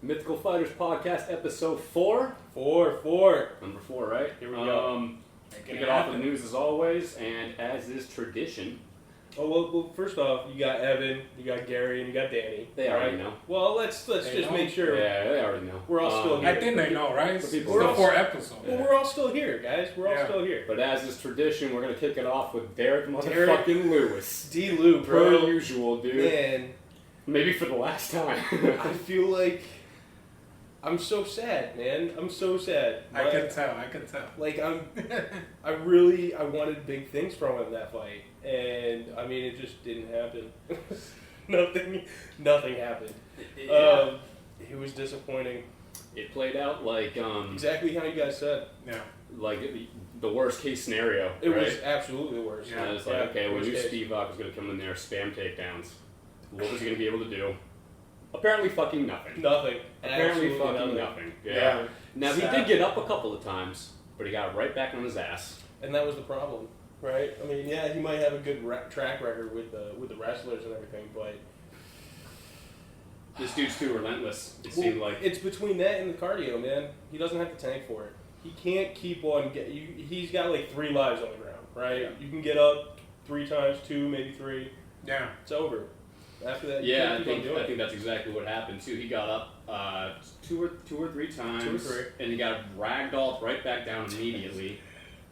Mythical Fighters Podcast, episode 4. Number 4, right? Here we go. Kick it off with news as always, and as is tradition. Oh, well, first off, you got Evan, you got Gary, and you got Danny. They already know. Well, let's just make sure. Yeah, they already know. We're all still here. I think they know, right? For people We're who all 4 episodes. Well, we're all still here, guys. We're all still here. But as is tradition, we're going to kick it off with Derek motherfucking Lewis. D-Lou, Per bro. usual, dude. Man, Maybe for the last time. I feel like I'm so sad, man. I'm so sad. I can tell. Like, I wanted big things from him that fight. And, I mean, it just didn't happen. Nothing happened. Yeah. It was disappointing. It played out like... Exactly how you guys said. Yeah. Like the worst case scenario, It right? was absolutely the worst. And it's like, okay, we knew Steve was going to come in there, spam takedowns. What was he going to be able to do? Apparently fucking nothing. Nothing. Apparently Absolutely fucking nothing. Yeah. Yeah. Now, he did get up a couple of times, but he got right back on his ass. And that was the problem, right? I mean, yeah, he might have a good track record with the wrestlers and everything, but... This dude's too relentless, it seemed like. It's between that and the cardio, man. He doesn't have to tank for it. He can't keep on... He's got like 3 lives on the ground, right? Yeah. You can get up 3 times, 2, maybe 3. Yeah. It's over. After that, Yeah, I think that's exactly what happened too. He got up two or three times, 2 or 3, and he got ragdolled right back down immediately.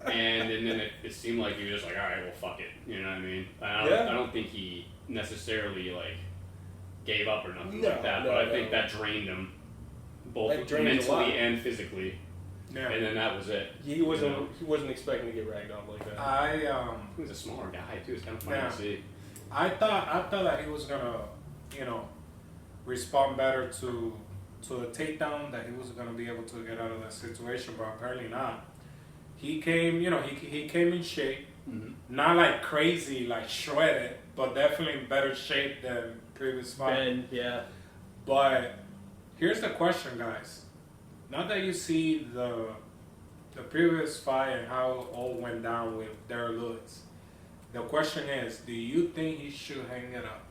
and then it seemed like he was just like, all right, well, fuck it. You know what I mean? I don't think he necessarily like gave up or nothing like that, but I think that drained him both mentally and physically. Yeah. And then that was it. He wasn't expecting to get ragged on like that. He was a smaller guy too. It's kind of funny to see. I thought that he was gonna, respond better to the takedown, that he was gonna be able to get out of that situation, but apparently not. He came, he came in shape, not like crazy, like shredded, but definitely in better shape than previous fight. Ben, yeah. But here's the question, guys. Now that you see the previous fight and how it all went down with Derek Lewis, the question is, do you think he should hang it up?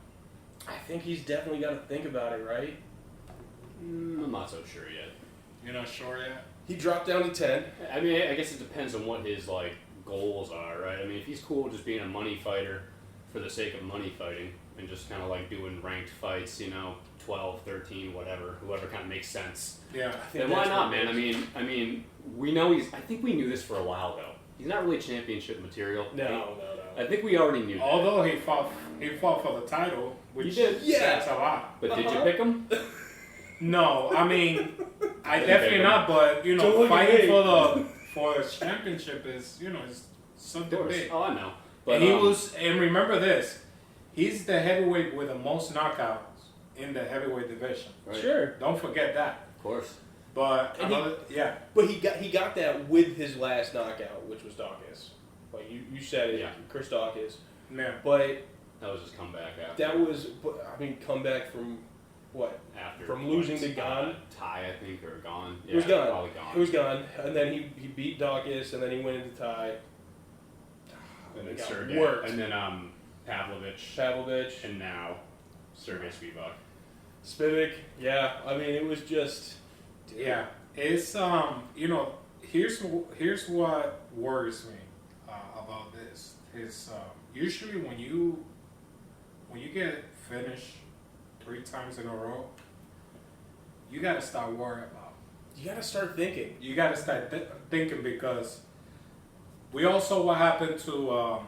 I think he's definitely got to think about it, right? I'm not so sure yet. You're not sure yet? He dropped down to 10. I mean, I guess it depends on what his like goals are, right? I mean, if he's cool with just being a money fighter for the sake of money fighting and just kind of like doing ranked fights, 12, 13, whatever, whoever kind of makes sense. Yeah. Then why not, man? I mean, we know I think we knew this for a while though. He's not really championship material. No. I think we already knew that. Although he fought for the title, which says a lot. But did you pick him? No, I mean, I definitely not. But fighting for the championship is is something big. Oh, I know. But and he was, and remember this, he's the heavyweight with the most knockouts in the heavyweight division. Right. Sure. Don't forget that. Of course. But But he got that with his last knockout, which was Dawkins. Like you said it, Chris Dawkins. Yeah. But that was his comeback after. That was, comeback from what? After from losing to Gone. Ty, I think, or Gone. Yeah, it was Gone. Probably Gone. It was Gone, and then he beat Dawkins, and then he went into Ty. And then Sergey. Worked. And then Pavlovich, and now Sergey Spivak. Yeah. I mean, it was just. Yeah, it's here's what worries me about this is usually when you get finished 3 times in a row, you gotta start worrying about. You gotta start thinking. You gotta start thinking, because we all saw what happened to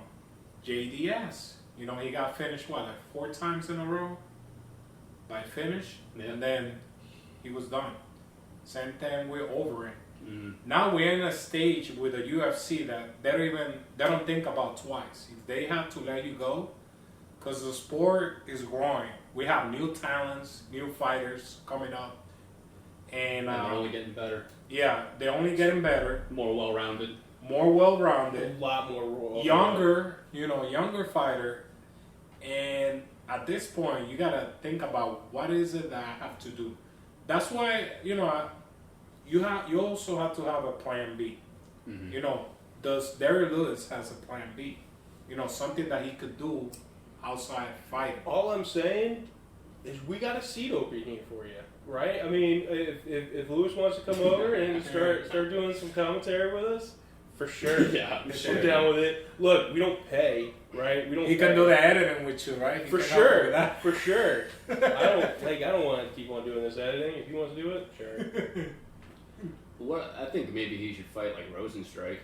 JDS. He got finished 4 times in a row by finish, and then he was done. Same thing with Overeem. Now we're in a stage with the UFC that they don't think about twice. If they have to let you go, because the sport is growing. We have new talents, new fighters coming up, and they're only getting better. Yeah, they're only getting better. More well-rounded. A lot more younger fighter, and at this point you gotta think about what is it that I have to do. That's why you also have to have a plan B. Does Derek Lewis has a plan B? Something that he could do outside fighting. All I'm saying is we got a seat open here for you. right? I mean, if Lewis wants to come over and start doing some commentary with us, for sure. Yeah, I'm down with it. Look, we don't pay, right? We don't. He can do the editing with you, right? For sure. For sure. I don't want to keep on doing this editing. If he wants to do it, sure. What I think maybe he should fight like Rosenstrike.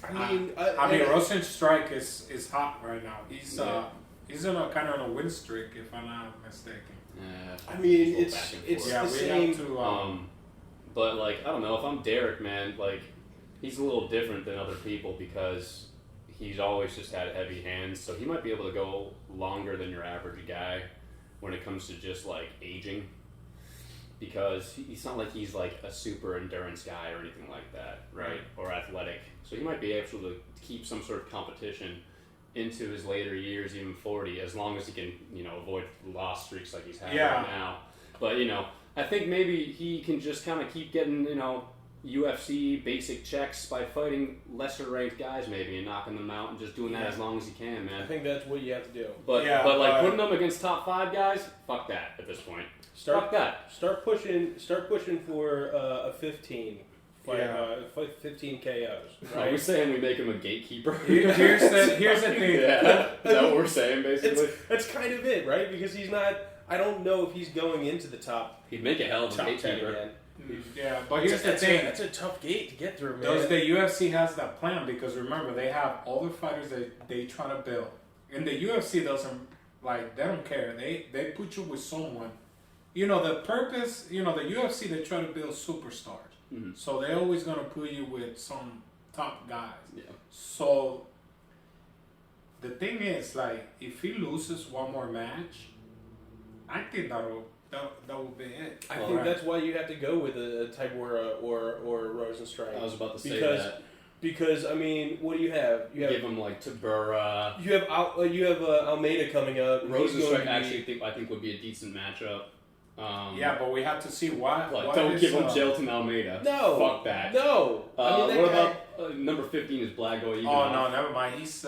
I mean, Rosenstrike is hot right now. He's in a kind of a win streak, if I'm not mistaken. Yeah. I mean, it's the same. Have to, but like I don't know if I'm Derek, man. Like he's a little different than other people because he's always just had heavy hands, so he might be able to go longer than your average guy when it comes to just like aging. Because he's not like he's like a super endurance guy or anything like that, right? Or athletic. So he might be able to keep some sort of competition into his later years, even 40, as long as he can, avoid loss streaks like he's having right now. But, I think maybe he can just kind of keep getting, UFC basic checks by fighting lesser ranked guys maybe and knocking them out and just doing that as long as he can, man. I think that's what you have to do. But putting them against top 5 guys, fuck that at this point. Fuck that. Start pushing for a 15. 15 KOs. Right? Are we saying we make him a gatekeeper? Here's the thing. Yeah. Is that what we're saying, basically? That's kind of it, right? Because he's not. I don't know if he's going into the top. He'd make a hell of a top 10 gatekeeper. again. Yeah, but here's the thing. That's a tough gate to get through, man. Does the UFC has that plan? Because remember, they have all the fighters that they try to build. And the UFC doesn't, they don't care. They put you with someone. The purpose, the UFC, they try to build superstars. Mm-hmm. So they're always going to put you with some top guys. Yeah. So the thing is, if he loses one more match, I think that will be it. I think that's why you have to go with a Tybura or Rosenstrike. I was about to say that. Because I mean, what do you have? You have give him Tybura. You have Almeida coming up. Rosenstrike I think would be a decent matchup. But we have to see why. Don't give him Jelton Almeida. No, fuck that. No. What about number 15 is Blagoy? No, never mind. He's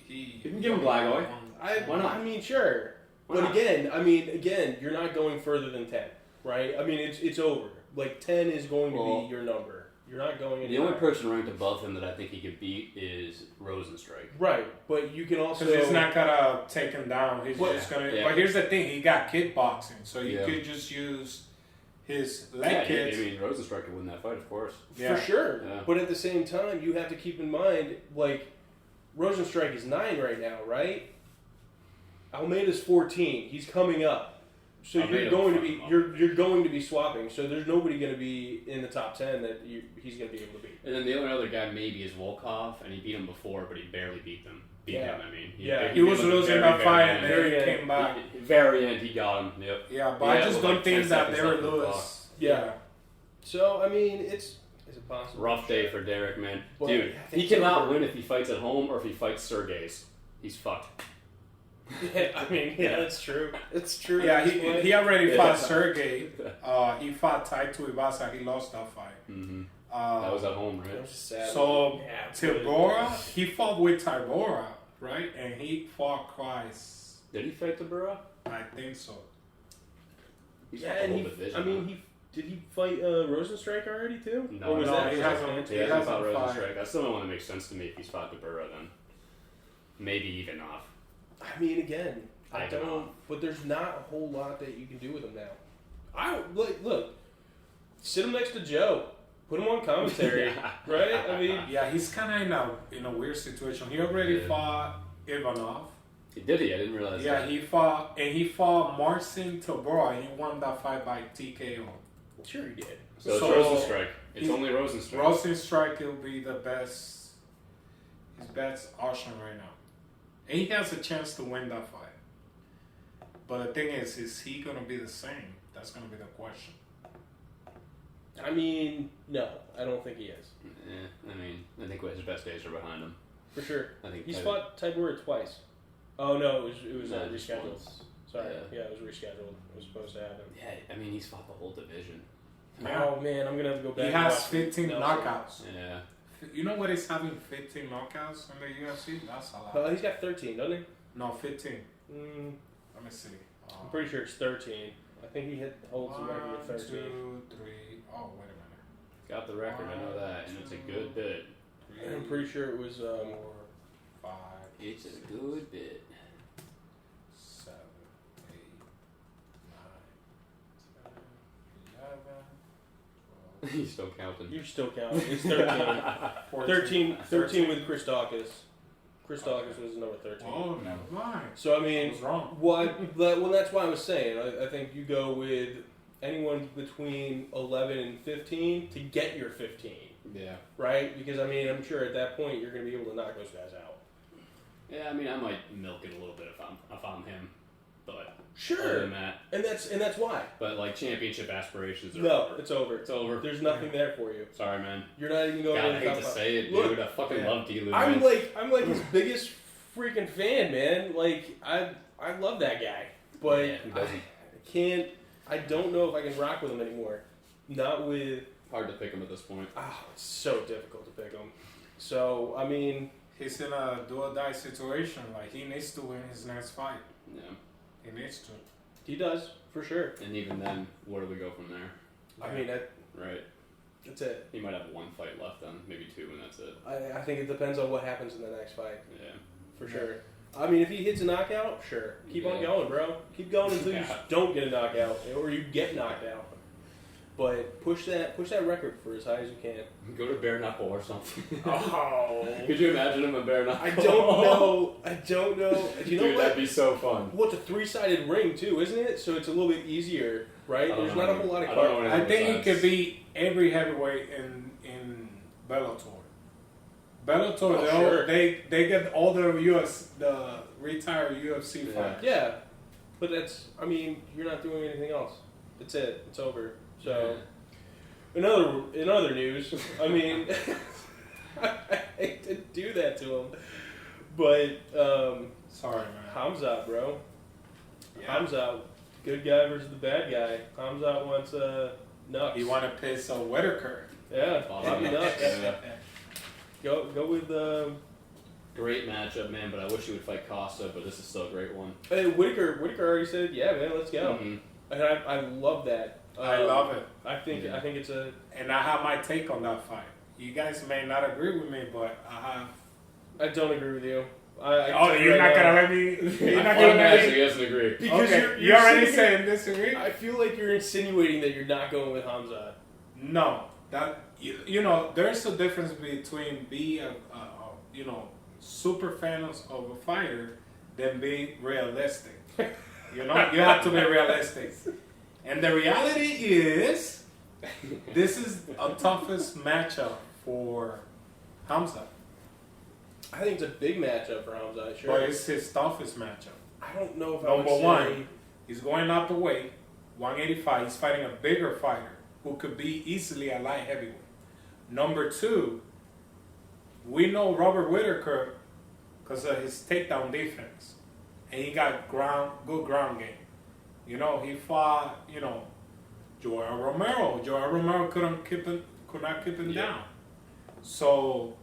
You can give him Blagoy. Why not? I mean, sure. But again, you're not going further than 10, right? I mean, it's over. 10 is going to be your number. You're not going anywhere. The only person ranked above him that I think he could beat is Rosenstrike. Right, but you can also... Because he's not going to take him down. He's just going to... Yeah. But here's the thing. He got kickboxing, so you could just use his leg kicks. I mean, Rosenstrike could win that fight, of course. Yeah. For sure. Yeah. But at the same time, you have to keep in mind, Rosenstrike is 9 right now, right? Almeida's 14. He's coming up. So you're going to be swapping. So there's nobody going to be in the top 10 that he's going to be able to beat. And then the only other guy maybe is Volkov, and he beat him before, but he barely beat him. I mean, he was losing that fight, and then he came back. Very end, he got him. Yep. Yeah, but I just don't think that they were lose. Yeah. So I mean, is it possible? Rough day for Derek, man. Dude, he cannot win if he fights at home or if he fights Sergey's. He's fucked. That's true. It's true. Yeah, he already fought Sergey. He fought Tai Tuivasa. He lost that fight. Mm-hmm. That was at home, right? That was sad. So Tybura, he fought with Tybura, right? And he fought Christ. Did he fight Tybura? I think so. He's got the whole division. Did he fight Rosenstrike already too? No, he hasn't fought Rosenstrike. That's the only one that makes sense to me if he's fought Tybura then. Maybe even off. I mean, again, I don't. But there's not a whole lot that you can do with him now. Look. Sit him next to Joe. Put him on commentary, right? I mean, he's kind of in a weird situation. He already fought Ivanov. Did he? I didn't realize. Yeah, he fought Marcin Tybura. He won that fight by TKO. Sure, he did. So it's Rosenstrike. It's only Rosenstrike. Rosenstrike will be his best option right now. And he has a chance to win that fight. But the thing is he going to be the same? That's going to be the question. I mean, no, I don't think he is. I think his best days are behind him. For sure. I think he's fought Tybura twice. Oh, no, it was rescheduled. Sorry. Yeah, it was rescheduled. It was supposed to happen. Yeah, he's fought the whole division. Oh, man, I'm going to have to go back. He has 15 knockouts. Yeah. You know what is having 15 knockouts in the UFC? That's a lot. He's got 13, doesn't he? No, 15. Let me see. I'm pretty sure it's 13. I think he holds the record with 13. 1, 2, 3. Oh, wait a minute. Got the record, I know that, and it's a good bit. I'm pretty sure it was 4, 5. It's a good bit. 7, 8, 9, 10, 11, 12. He's still counting. You're still counting. It's 13. 13 with Chris Dawkins. Chris Dawkins was number 13. Oh, never mind. So, I mean, I was wrong. Well, that's why I was saying. I think you go with anyone between 11 and 15 to get your 15. Yeah. Right? Because, I mean, I'm sure at that point you're going to be able to knock those guys out. Yeah, I mean, I might milk it a little bit if I'm him, but sure. Other than that, and that's why. But like championship aspirations are over. It's over. It's over. There's nothing there for you. Sorry, man. You're not even going. God, I hate to say it, dude. I fucking love D-Lou. I'm like his biggest freaking fan, man. Like I love that guy, but I can't. I don't know if I can rock with him anymore. Not with. Hard to pick him at this point. Oh, it's so difficult to pick him. So I mean. He's in a do-or-die situation. Like, he needs to win his next fight. Yeah. He needs to. He does, for sure. And even then, where do we go from there? I mean, right. That's it. He might have one fight left then, maybe 2, and that's it. I think it depends on what happens in the next fight. Yeah. For sure. I mean, if he hits a knockout, sure. Keep on going, bro. Keep going until you don't get a knockout, or you get knocked out. But push that record for as high as you can. Go to bare knuckle or something. Oh. Could you imagine him a bare knuckle? I don't know. You know Dude, what? that'd be so fun. Well, it's a 3-sided ring too, isn't it? So it's a little bit easier, right? There's not a whole lot of cards. I think he could beat every heavyweight in Bellator. Bellator, they get all the retired UFC fighters. Yeah, but that's. I mean, you're not doing anything else. That's it. It's over. So, in other news, I mean, I hate to do that to him, but sorry, man. Hamzat, bro. Yeah. Hamzat, good guy versus the bad guy. Hamzat wants nuts. He want to piss Whitaker. Yeah, nuts. Yeah. Go with Great matchup, man. But I wish he would fight Costa. But this is still a great one. Hey, Whitaker already said, yeah, man, let's go. Mm-hmm. And I love that. I love it. I think it's a. And I have my take on that fight. You guys may not agree with me, but I have. I don't agree with you. You're not gonna let me. You're not gonna let me. He doesn't agree. Because okay, you're already saying disagree. I feel like you're insinuating that you're not going with Hamzat. No, that you know, there's a difference between being a super fan of a fighter than being realistic. You know, you have to be realistic. And the reality is, this is a toughest matchup for Hamzat. I think it's a big matchup for Hamzat, sure. But it's his toughest matchup. I don't know if I Number would say... one, he's going up the weight, 185. He's fighting a bigger fighter who could be easily a light heavyweight. Number two, we know Robert Whitaker because of his takedown defense. And he got good ground game. You know, he fought, Joel Romero. Joel Romero could not keep him down. So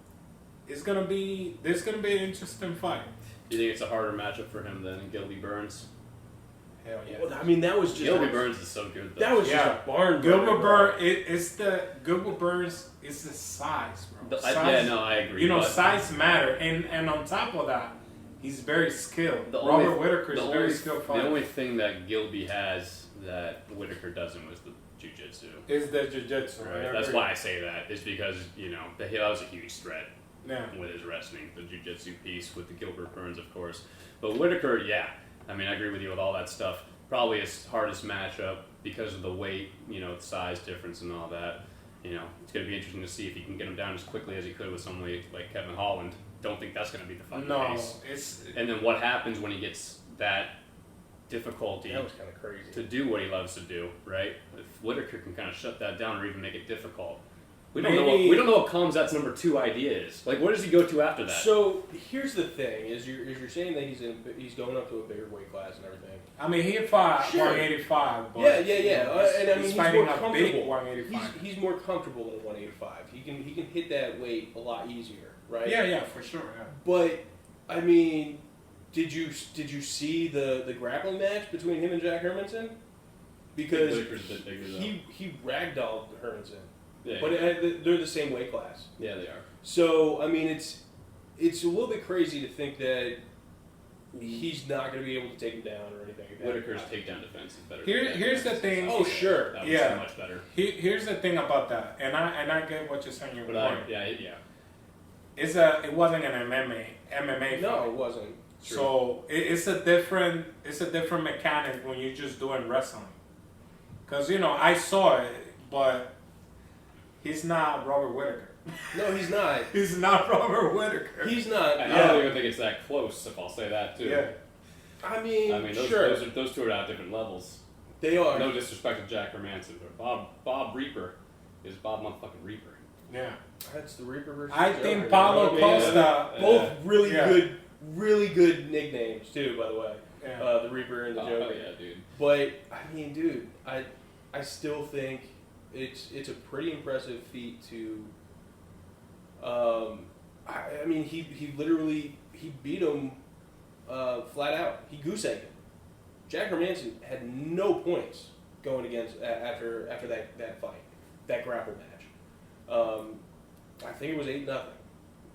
this gonna be an interesting fight. Do you think it's a harder matchup for him than Gilby Burns? Hell yeah. Well, I mean, that was just... Gilby Burns is so good, though. That was just a barn Gilbert burner, Burns is the size, bro. I agree. Size matter, and on top of that, he's very skilled. Robert Whitaker is very skilled fighter. The only thing that Gilby has that Whitaker doesn't was the jiu-jitsu. Is the jiu-jitsu. Right. That's why I say that. Is because, that was a huge threat with his wrestling, the jiu-jitsu piece with the Gilbert Burns, of course. But Whitaker, yeah. I mean, I agree with you with all that stuff. Probably his hardest matchup because of the weight, the size difference and all that. It's going to be interesting to see if he can get him down as quickly as he could with somebody like Kevin Holland. Don't think that's going to be the fucking case. And then what happens when he gets that difficulty that was kind of crazy to do what he loves to do, right? If Whitaker can kind of shut that down or even make it difficult. We don't know what Khamzat's number 2 idea is. Like, where does he go to after that? So here's the thing: is you're saying that he's going up to a bigger weight class and everything. I mean, he fought 185. But yeah. And I mean, he's fighting more a big comfortable. 185. He's more comfortable than 185. He can hit that weight a lot easier, right? Yeah, for sure. Yeah. But I mean, did you see the grappling match between him and Jack Hermanson? because Whitaker's a bit bigger, though. he ragdolled Hermanson. Yeah, But they're the same weight class. yeah, they are. So, I mean, it's a little bit crazy to think that he's not going to be able to take him down or anything like that. Whitaker's takedown defense is better. Here's the thing. Oh, sure. That was so much better. Here's the thing about that, and I get what you're saying. Yeah. It wasn't an MMA fight. No, it wasn't. True. So it's a different mechanic when you're just doing wrestling. Because I saw it, but he's not Robert Whitaker. No, he's not. He's not Robert Whitaker. He's not. And I don't even think it's that close, if I'll say that too. Yeah. I mean, those two are at different levels. They are. No disrespect to Jack Hermanson, but Bob Reaper is Bob motherfucking Reaper. Yeah. That's the Reaper versus I Joker. think Paulo Costa. Both really good nicknames too, by the way. Yeah. The Reaper and the Joker. Oh yeah, dude. But I mean, dude, I still think it's a pretty impressive feat to. I mean, he literally beat him flat out. He goose egged him. Jack Hermanson had no points going against after that fight, that grapple match. I think it was 8-0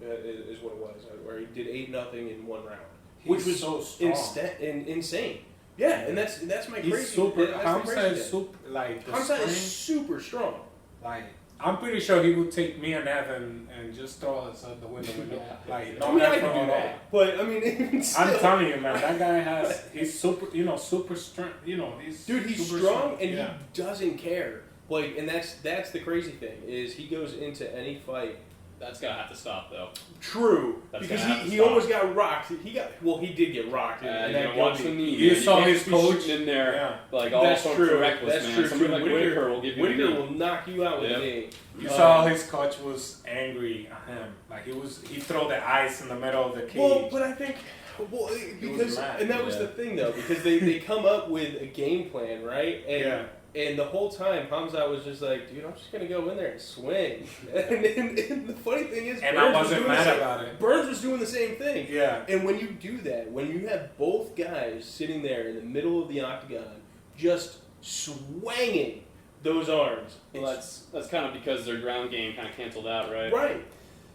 is what it was, where he did 8-0 in one round, which was so strong. insane. Yeah, and that's my crazy. He's super. Hamza is super. Like Hamza is super strong. Like I'm pretty sure he would take me and Evan and just throw us out the window. Like no I mean, I effort can do at all. that, but I mean, even still, I'm telling you, man, that guy he's super, super strength. He's he's super strong and yeah. he doesn't care. Like, and that's the crazy thing is he goes into any fight. That's gonna have to stop though. True, That's because gonna have to he stop. almost got rocked. He did get rocked. And that watch the knee. You saw can't his be coach shooting in there, Yeah. like all That's sorts true. of reckless, That's man. true. Somebody Too. like Whitaker will give you a Whitaker knee. will knock you out with a knee. You saw his coach was angry at him. Like he threw the ice in the middle of the cage. Well, but I think, because mad. and that was the thing though, because they come up with a game plan, right? And the whole time, Hamza was just like, dude, I'm just going to go in there and swing. and the funny thing is, and Burns I wasn't mad about it. Burns was doing the same thing. Yeah. And when you do that, when you have both guys sitting there in the middle of the octagon, just swinging those arms. Well, that's kind of because their ground game kind of canceled out, right? Right.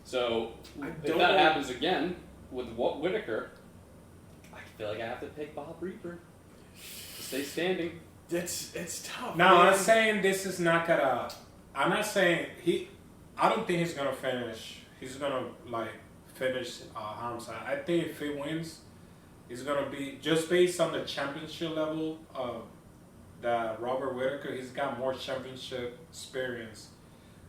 So if that happens again with Whitaker, I feel like I have to pick Bob Reaper to stay standing. It's tough. Now man. I'm saying this is not gonna. I'm not saying I don't think he's gonna finish. He's gonna finish Hamza. I think if he wins, he's gonna be just based on the championship level of the Robert Whitaker. He's got more championship experience.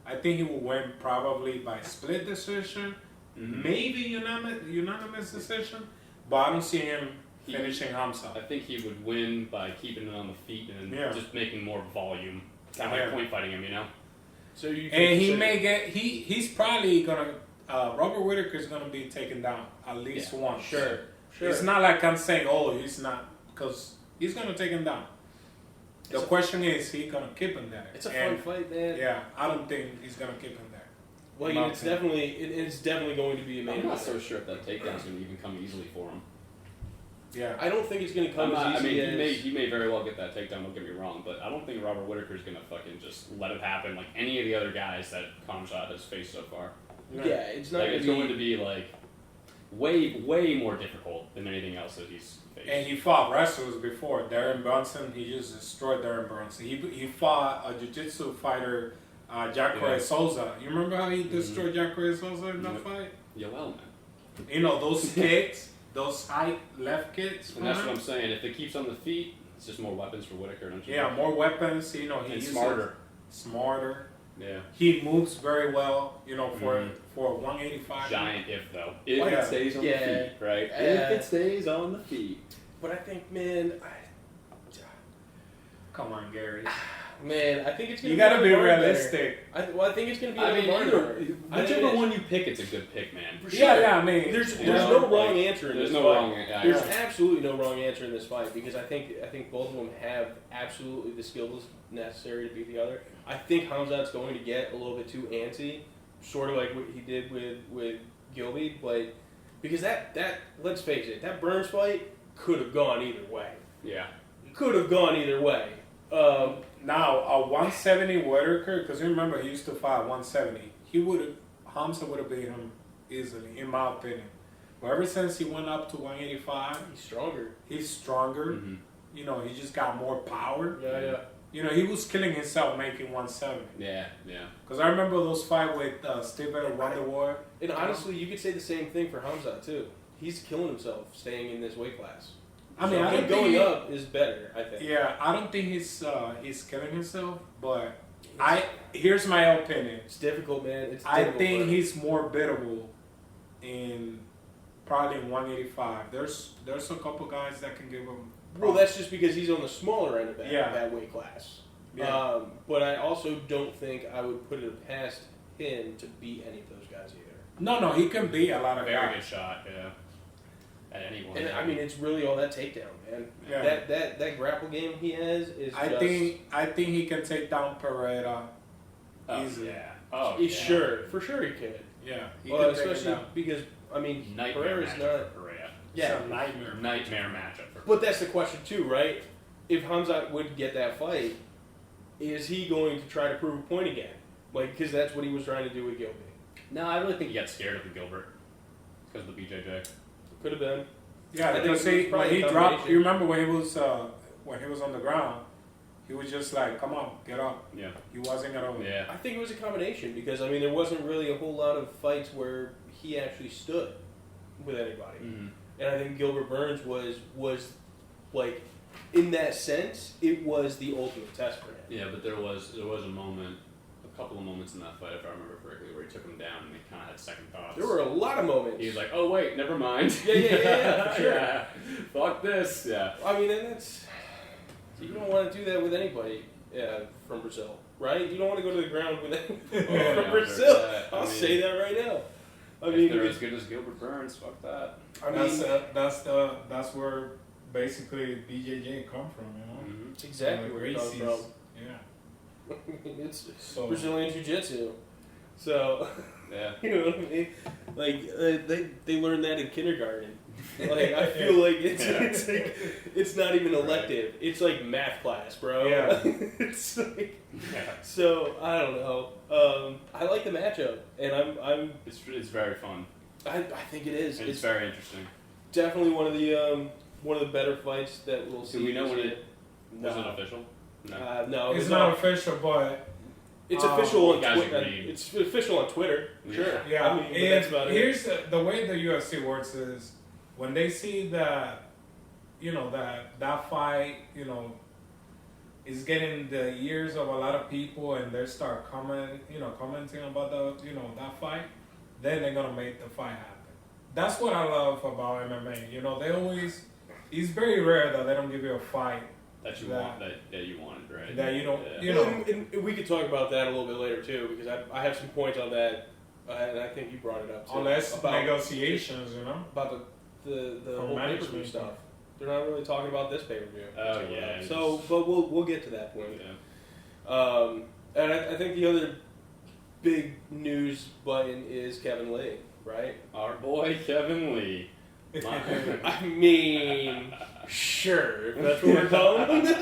I think he will win probably by split decision, maybe unanimous decision. But I don't see him finishing Hamza. I think he would win by keeping it on the feet and just making more volume, kind of like point fighting him, you know. So you and he may get he's probably gonna Robert Whitaker is gonna be taken down at least once. Sure. It's not like I'm saying he's not, because he's gonna take him down. The question is he gonna keep him there. It's a fun fight, man. Yeah, I don't think he's gonna keep him there. Well, it's definitely going to be a main I'm not event. so sure if that takedown's going to even come easily for him. Yeah, I don't think it's going to come as easy as... he may very well get that takedown, don't get me wrong, but I don't think Robert Whitaker's going to fucking just let it happen like any of the other guys that Khamzat has faced so far. Yeah, it's not it's going to be like way more difficult than anything else that he's faced. and he fought wrestlers before. Darren Brunson, he just destroyed Darren Brunson. He fought a jiu-jitsu fighter, Jacare Souza. You remember how he destroyed Jacare Souza in that fight? Yeah, well, man. You know, those kicks, those high left kicks. And that's what I'm saying. If it keeps on the feet, it's just more weapons for Whitaker, don't you? Yeah, more weapons. You know, he's uses smarter. Yeah. He moves very well. You know, for 185. Giant if though. If Yeah. it stays on the feet, right? If it stays on the feet. But I think, man, Come on, Gary. I think it's going to You gotta be realistic. I think it's going to be I mean, either whichever one you pick, it's a good pick, man. For sure. Yeah, I mean, There's no wrong answer in this fight. There's answer. absolutely no wrong answer in this fight because I think both of them have absolutely the skills necessary to beat the other. I think Khamzat's going to get a little bit too antsy, sort of like what he did with Gilby, but because that let's face it, that Burns fight could have gone either way. Yeah. Could have gone either way. Now, a 170 Whitaker, because you remember he used to fight 170. Hamza would have beat him easily, in my opinion. But ever since he went up to 185, he's stronger. Mm-hmm. You know, he just got more power. Yeah. You know, he was killing himself making 170. Yeah. Because I remember those fights with Steven and Wonder War. And honestly, you could say the same thing for Hamza too. He's killing himself staying in this weight class. I mean, so I don't going think up is better. I think. Yeah, I don't think he's killing himself, but here's my opinion. It's difficult, man. I think he's more biddable in probably 185. There's a couple guys that can give him. Well, that's just because he's on the smaller end of that weight class. Yeah. But I also don't think I would put it past him to beat any of those guys either. No, he can beat a lot of Very guys. good shot, yeah. At anyone. And I mean, it's really all that takedown, man. Yeah. That grapple game he has is. I think he can take down Pereira easily. Yeah. Oh, he's sure he could. Yeah. He Well, can take him especially down. because I mean, nightmare Pereira's matchup not. for Pereira. Yeah, It's a nightmare. Nightmare matchup for. But that's the question too, right? If Hamza would get that fight, is he going to try to prove a point again? Like, because that's what he was trying to do with Gilby. No, I really think he got scared of the Gilbert because of the BJJ. Could have been. Yeah, I think because it was when probably he a dropped, combination. you remember when he was on the ground, he was just like, "Come on, get up." Yeah. He wasn't gonna. Yeah. I think it was a combination because I mean there wasn't really a whole lot of fights where he actually stood with anybody, Mm-hmm. and I think Gilbert Burns was like in that sense it was the ultimate test for him. Yeah, but there was a couple of moments in that fight, if I remember correctly, where he took him down and he kind of had second thoughts. There were a lot of moments. He was like, "Oh wait, never mind." Yeah, for sure. Yeah. Fuck this. Yeah. I mean, and that's you don't want to do that with anybody from Brazil, right? You don't want to go to the ground with anyone from Brazil. I'll say that right now. I mean, if they're as good as Gilbert Burns, fuck that. I mean, That's where basically BJJ come from, you know. Mm-hmm. it's exactly where it comes from. Yeah. It's So Brazilian Jiu-Jitsu. So, Yeah. you know what I mean? Like, they learned that in kindergarten. Like, I feel like it's like, it's not even elective. It's like math class, bro. Yeah. It's like, Yeah. so, I don't know. I like the matchup, and It's very fun. I think it is. And it's very interesting. Definitely one of the better fights that we'll see. Do we know when this it year. was it official? No. No, it's not official, but It's official on you guys Twitter. agreed. It's official on Twitter. Yeah. Sure. yeah. I mean, but that's about it. Here's the way the UFC works is when they see that, you know, that fight, you know, is getting the ears of a lot of people, and they start commenting about that fight, then they're gonna make the fight happen. That's what I love about MMA. You know, it's very rare that they don't give you a fight That you wanted, right? that you don't, Yeah. you know. And we could talk about that a little bit later too, because I have some points on that, and I think you brought it up too. Unless about negotiations, you know. about the For whole pay-per-view management. stuff. They're not really talking about this pay-per-view. Oh, yeah, So, just- but we'll get to that point. Yeah. And I think the other big news button is Kevin Lee, right? Our boy Kevin Lee. I mean, sure, if that's what we're calling him.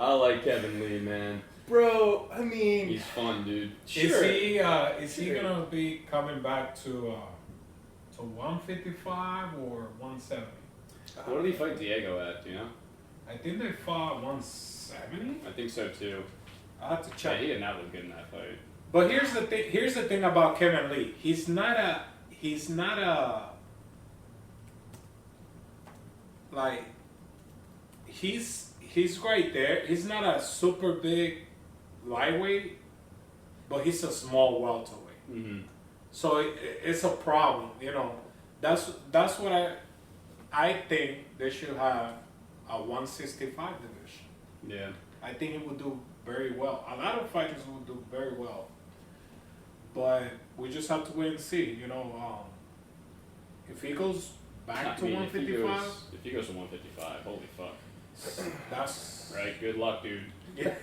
I like Kevin Lee, man. Bro, I mean, He's fun, dude. sure. Is he Sure. gonna be coming back to 155 or 170? What did he fight Diego at? Do you know? I think they fought 170. I think so too. I have to Yeah, check. he did not look good in that fight. But here's the thing. Here's the thing about Kevin Lee. He's not a like. He's right there. He's not a super big lightweight, but he's a small welterweight. Mm-hmm. So it's a problem, you know. That's what I think they should have a 165 division. Yeah. I think he would do very well. A lot of fighters would do very well, but we just have to wait and see. You know, if he goes back to 155, If he goes to 155, holy fuck. that's Right. Good luck, dude. Yeah,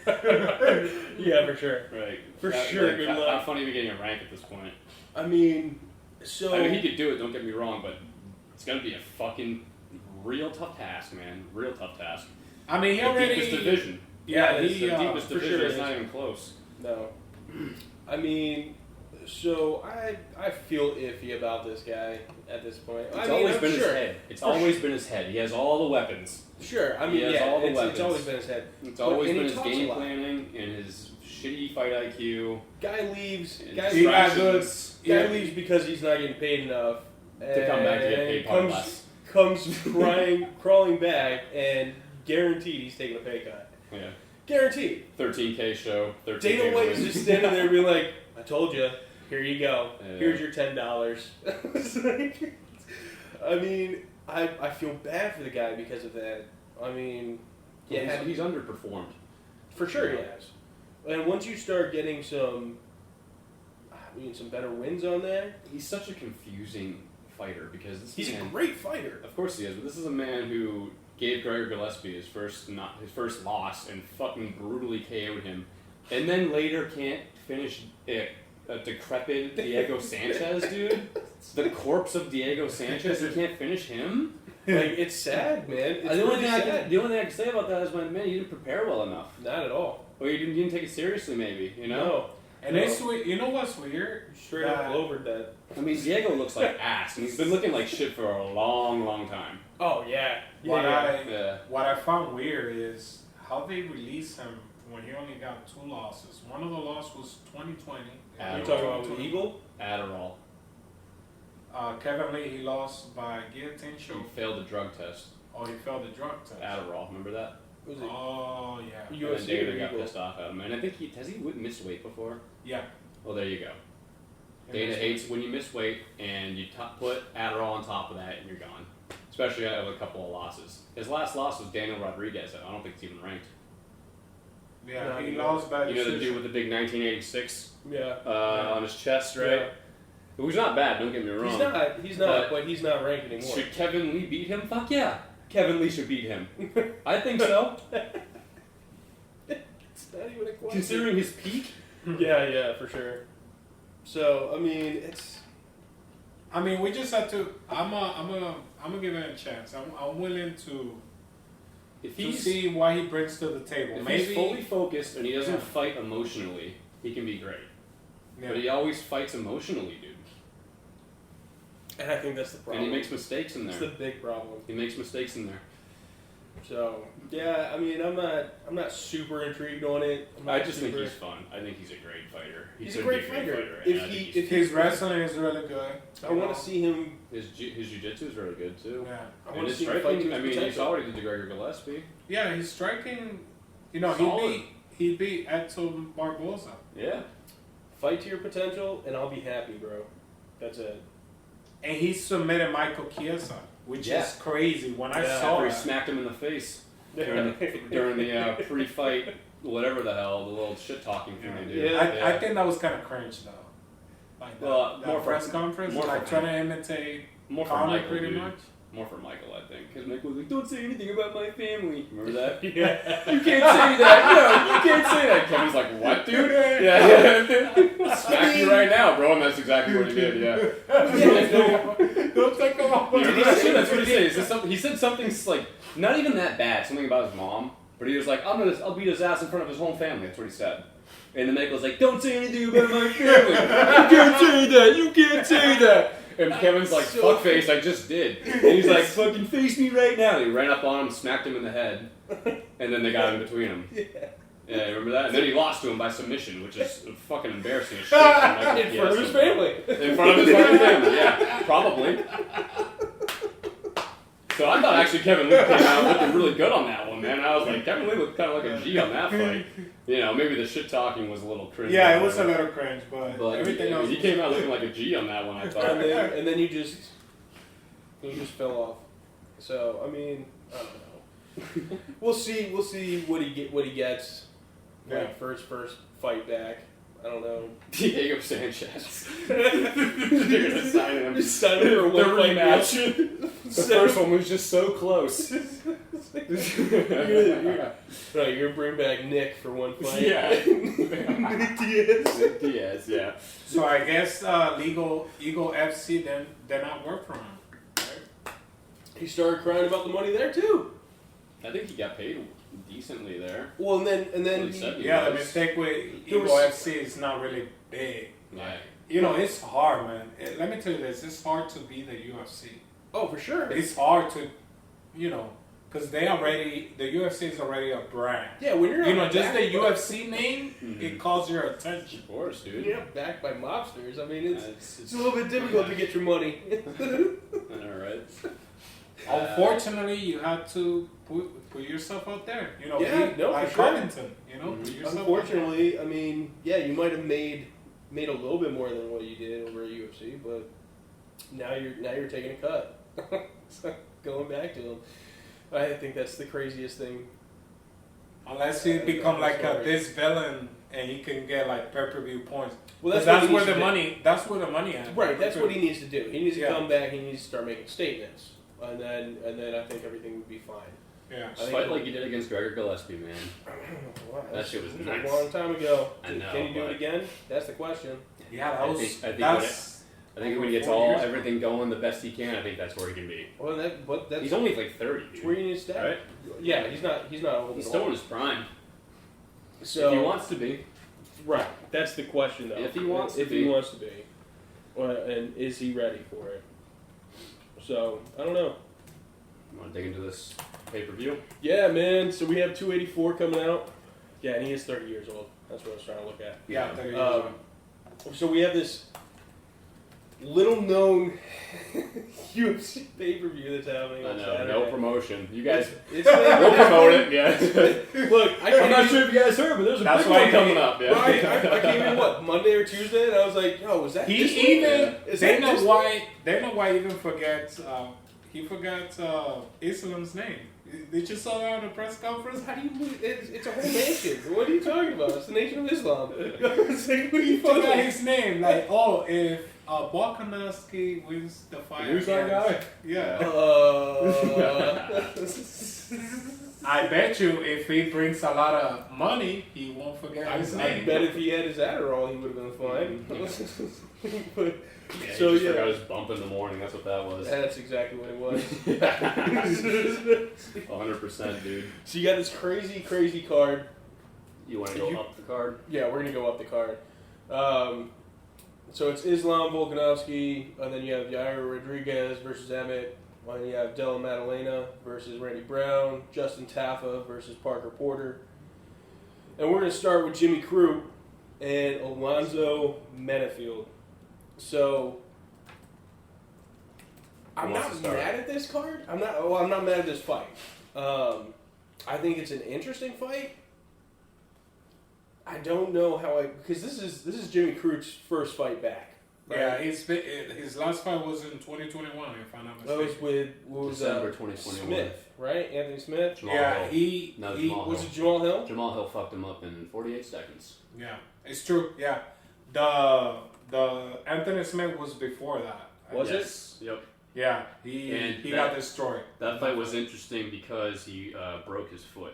for sure. Right. For sure, good luck. How funny to be getting a rank at this point. I mean, so I mean, he could do it. Don't get me wrong, but it's gonna be a fucking real tough task, man. Real tough task. I mean, he already deepest division. Yeah, it's he The deepest for division sure is it not is. even close. No. I mean, so I feel iffy about this guy at this point. It's always been his head. It's always been his head. He has all the weapons. Sure, I He mean, has yeah, all the it's weapons. always been his head. It's always And been he his talks a game lot. planning and his shitty fight IQ. Guy leaves. And Guy he got good. distractions. Guy Yeah. leaves because he's not getting paid enough. To come back to get paid far comes, less. Comes crawling back, and guaranteed he's taking a pay cut. Yeah. Guaranteed. 13K show. 13K Dana White is win. just standing there being like, I told you, here you go. Yeah. Here's your $10. It's like, I mean, I feel bad for the guy because of that. I mean, yeah, He's underperformed. for sure he Yeah. has. And once you start getting some better wins on there, He's such a confusing fighter because this he's man, a great fighter. Of course he is, but this is a man who gave Gregor Gillespie his first loss and fucking brutally KO'd him, and then later can't finish a decrepit Diego Sanchez, dude. The corpse of Diego Sanchez. He can't finish him. Like, it's sad, man. It's The only really thing sad. the only thing I can say about that is, man, you didn't prepare well enough, Not at all. or you didn't take it seriously, maybe. You know. No. And it's weird. You know what's weird? Straight up over that. I mean, Diego looks like ass, and he's been looking like shit for a long, long time. Oh, yeah. What Yeah. I found weird is how they released him when he only got 2 losses. One of the losses was 2020. Adderall. You talking about with Eagle? Adderall. Kevin Lee, he lost by guillotine He choke. failed the drug test. Oh, he failed the drug test. Adderall, remember that? Was it Oh, yeah. UFC And then Dana or got Eagle? pissed off at him, and I think has he missed weight before? Yeah. Well, there you go. He Dana missed hates when you miss weight and you put Adderall on top of that, and you're gone. Especially out of a couple of losses. His last loss was Daniel Rodriguez. I don't think he's even ranked. Yeah, No, he he lost by You know the decision. dude with the big 1986 Yeah. on his chest, right? Yeah. Who's not bad. Don't get me wrong. He's not, but he's not ranked anymore. Should Kevin Lee beat him? Fuck yeah. Kevin Lee should beat him. I think so. It's not even a question. Considering his peak. Yeah, for sure. So, I mean, it's... I mean, we just have to. I'm gonna give it a chance. I'm willing to see what he brings to the table. If Maybe he's fully focused and he doesn't Yeah. fight emotionally, he can be great. Yeah. But he always fights emotionally, dude. And I think that's the problem. And he makes mistakes in It's there. the big problem. He makes mistakes in there. So, yeah, I mean, I'm not super intrigued on it. I just think he's fun. I think he's a great fighter. He's a could great be fighter. and If I think he- he's- if his wrestling is really good. I want to see him... his jiu-jitsu is really good too. Yeah. I And want to his see him fight striking, to I his mean, he's potential. already the Gregor Gillespie. Yeah, he's striking. You know, Solid. he beat Edson Barboza. Yeah. Fight to your potential, and I'll be happy, bro. That's it. And he submitted Michael Chiesa, which Yeah. is crazy. When I Yeah. saw After he that, smacked him in the face during the pre-fight, whatever the hell, the little shit-talking thing they do. Yeah. I think that was kind of cringe though. Like Well, that more for- press conference, more like for- trying to imitate More for Conor Michael, pretty dude. much. More for Michael, I think. Because Michael was like, don't say anything about my family. Remember that? Yeah. You can't say that. No, you can't say that. Kevin's like, what, dude? Yeah. Smack you right now, bro. And that's exactly what he did, yeah. Don't take him off. You remember that shit? That's what he said. He said something like, not even that bad, something about his mom. But he was like, I'll beat his ass in front of his whole family. That's what he said. And then Michael's like, don't say anything about my family. You can't say that. You can't say that. And Kevin's like, fuckface, I just did. And he's like, fucking face me right now. And he ran up on him, smacked him in the head. And then they got in between them. Yeah, remember that? And then he lost to him by submission, which is fucking embarrassing as shit. In front of his family. In front of his fucking family, yeah. Probably. So I thought actually Kevin Lee came out looking really good on that one, man. I was like, Kevin Lee looked kind of like a G on that fight. You know, maybe the shit talking was a little cringe. Yeah, it was a little cringe, but everything else. He came out looking like a G on that one, I thought. And then you just fell off. So, I mean, I don't know. We'll see what he gets. Yeah. Like first fight back. I don't know. Diego Sanchez. They're gonna sign him. Just sign him for a The one-fight match. The first one was just so close. You're gonna bring back Nick for one fight. Yeah. Nick Diaz. Nick Diaz, yeah. So I guess Eagle FC then they're not work for him. Right? He started crying about the money there too. I think he got paid decently there. Well, and then the mistake with Eagle FC is not really big. Yeah. You know, it's hard, man. Let me tell you this: it's hard to be the UFC. Oh, for sure. It's hard to, you know, because the UFC is already a brand. Yeah, when you're just the UFC name, it calls your attention. Of course, dude. You're backed by mobsters. I mean, it's a little bit difficult to get your money. All right. Unfortunately, you have to put yourself out there. You know, for sure. Covington. You know, put yourself Unfortunately, I mean, yeah, you might have made a little bit more than what you did over at UFC, but now you're taking a cut. So going back to them, I think that's the craziest thing. Unless you become like this villain and you can get like pay-per-view points. Well, that's where the money. That's where the money is. Right. That's what he needs to do. He needs to come back. He needs to start making statements, and then I think everything would be fine. Yeah. Just fight like you did against Gregor Gillespie, man. Wow, that shit was nice. A long time ago. I know. Can you do it again? That's the question. Yeah, I think when he gets everything going the best he can, I think that's where he can be. Well, that's he's only like 30, dude. Where you need to stay. Right? Yeah, he's not old. He's still in his prime. So if he wants to be. Right. That's the question, though. If he wants to be. And is he ready for it? So, I don't know. You want to dig into this pay-per-view? Yeah, man. So we have 284 coming out. Yeah, and he is 30 years old. That's what I was trying to look at. Yeah, 30 years old. So we have this little-known UFC pay-per-view that's happening on Saturday. No promotion. You guys, we'll promote it. Yeah. Look, I'm not sure if you guys heard, but there's a big one coming up. Yeah. Right, I came in Monday or Tuesday, and I was like, "Yo, was that?" They know why he even forgets. He forgot Islam's name. Did you saw that on the press conference? How do you? It's a whole nation. What are you talking about? It's the nation of Islam. It's like, he forgot his name. Like, if Volkanovski wins the fight, who's that guy? Yeah. I bet you if he brings a lot of money, he won't forget his name. I bet if he had his Adderall, he would have been fine. But, he just forgot his bump in the morning. That's what that was. That's exactly what it was. 100%, dude. So you got this crazy, crazy card. You want to go up the card? Yeah, we're going to go up the card. So it's Islam Volkanovski, and then you have Yair Rodriguez versus Emmett. And you have Della Maddalena versus Randy Brown, Justin Taffa versus Parker Porter. And we're going to start with Jimmy Crute and Alonzo Menafield. So, I'm not mad at this card. I'm not mad at this fight. I think it's an interesting fight. I don't know how because this is Jimmy Crute's first fight back. Right? Yeah, his last fight was in 2021, if I'm not mistaken. That was with December 2021. Smith, right? Anthony Smith. Jamal Hill. He was it Jamal Hill? Jamal Hill fucked him up in 48 seconds. Yeah, it's true. Yeah, the Anthony Smith was before that. Was it? Yep. Yeah, he got destroyed. That fight was interesting because he broke his foot.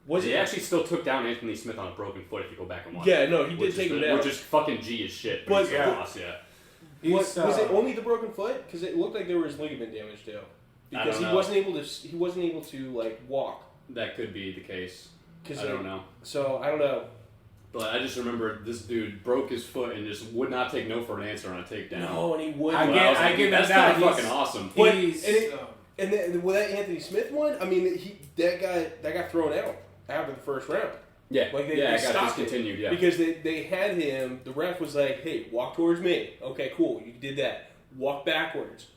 He actually still took down Anthony Smith on a broken foot if you go back and watch. Yeah, no, he did take him down. Which is fucking G as shit. But lost, Was it only the broken foot? Because it looked like there was ligament damage too. Because he wasn't able to like walk. That could be the case. I don't know. So I don't know. But I just remember this dude broke his foot and just would not take no for an answer on a takedown. No, and he wouldn't. I give that's kind of fucking awesome. And then with that Anthony Smith one, I mean, that got thrown out after the first round. Yeah, like they got stopped discontinued. Yeah, because they had him. The ref was like, "Hey, walk towards me." Okay, cool. You did that. Walk backwards.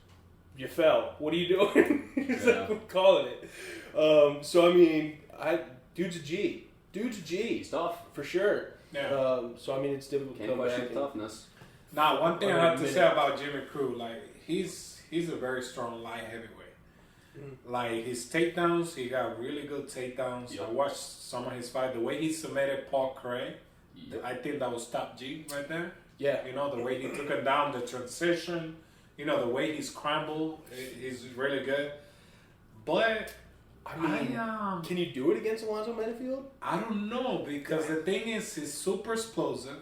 You fell. What are you doing? He's like, calling it. So I mean, dude's a G. He's tough for sure. Yeah. So I mean, it's difficult to come back. Toughness. Now, one thing I have to say about Jimmy Crute, like he's a very strong light heavyweight. Like his takedowns, he got really good takedowns. Yep. I watched some of his fight. The way he submitted Paul Craig, I think that was top G right there. Yeah. You know, the way he took him down, the transition, you know, the way he scrambled is really good. But I mean, can you do it against Alonzo Menafield? I don't know, because the thing is, he's super explosive.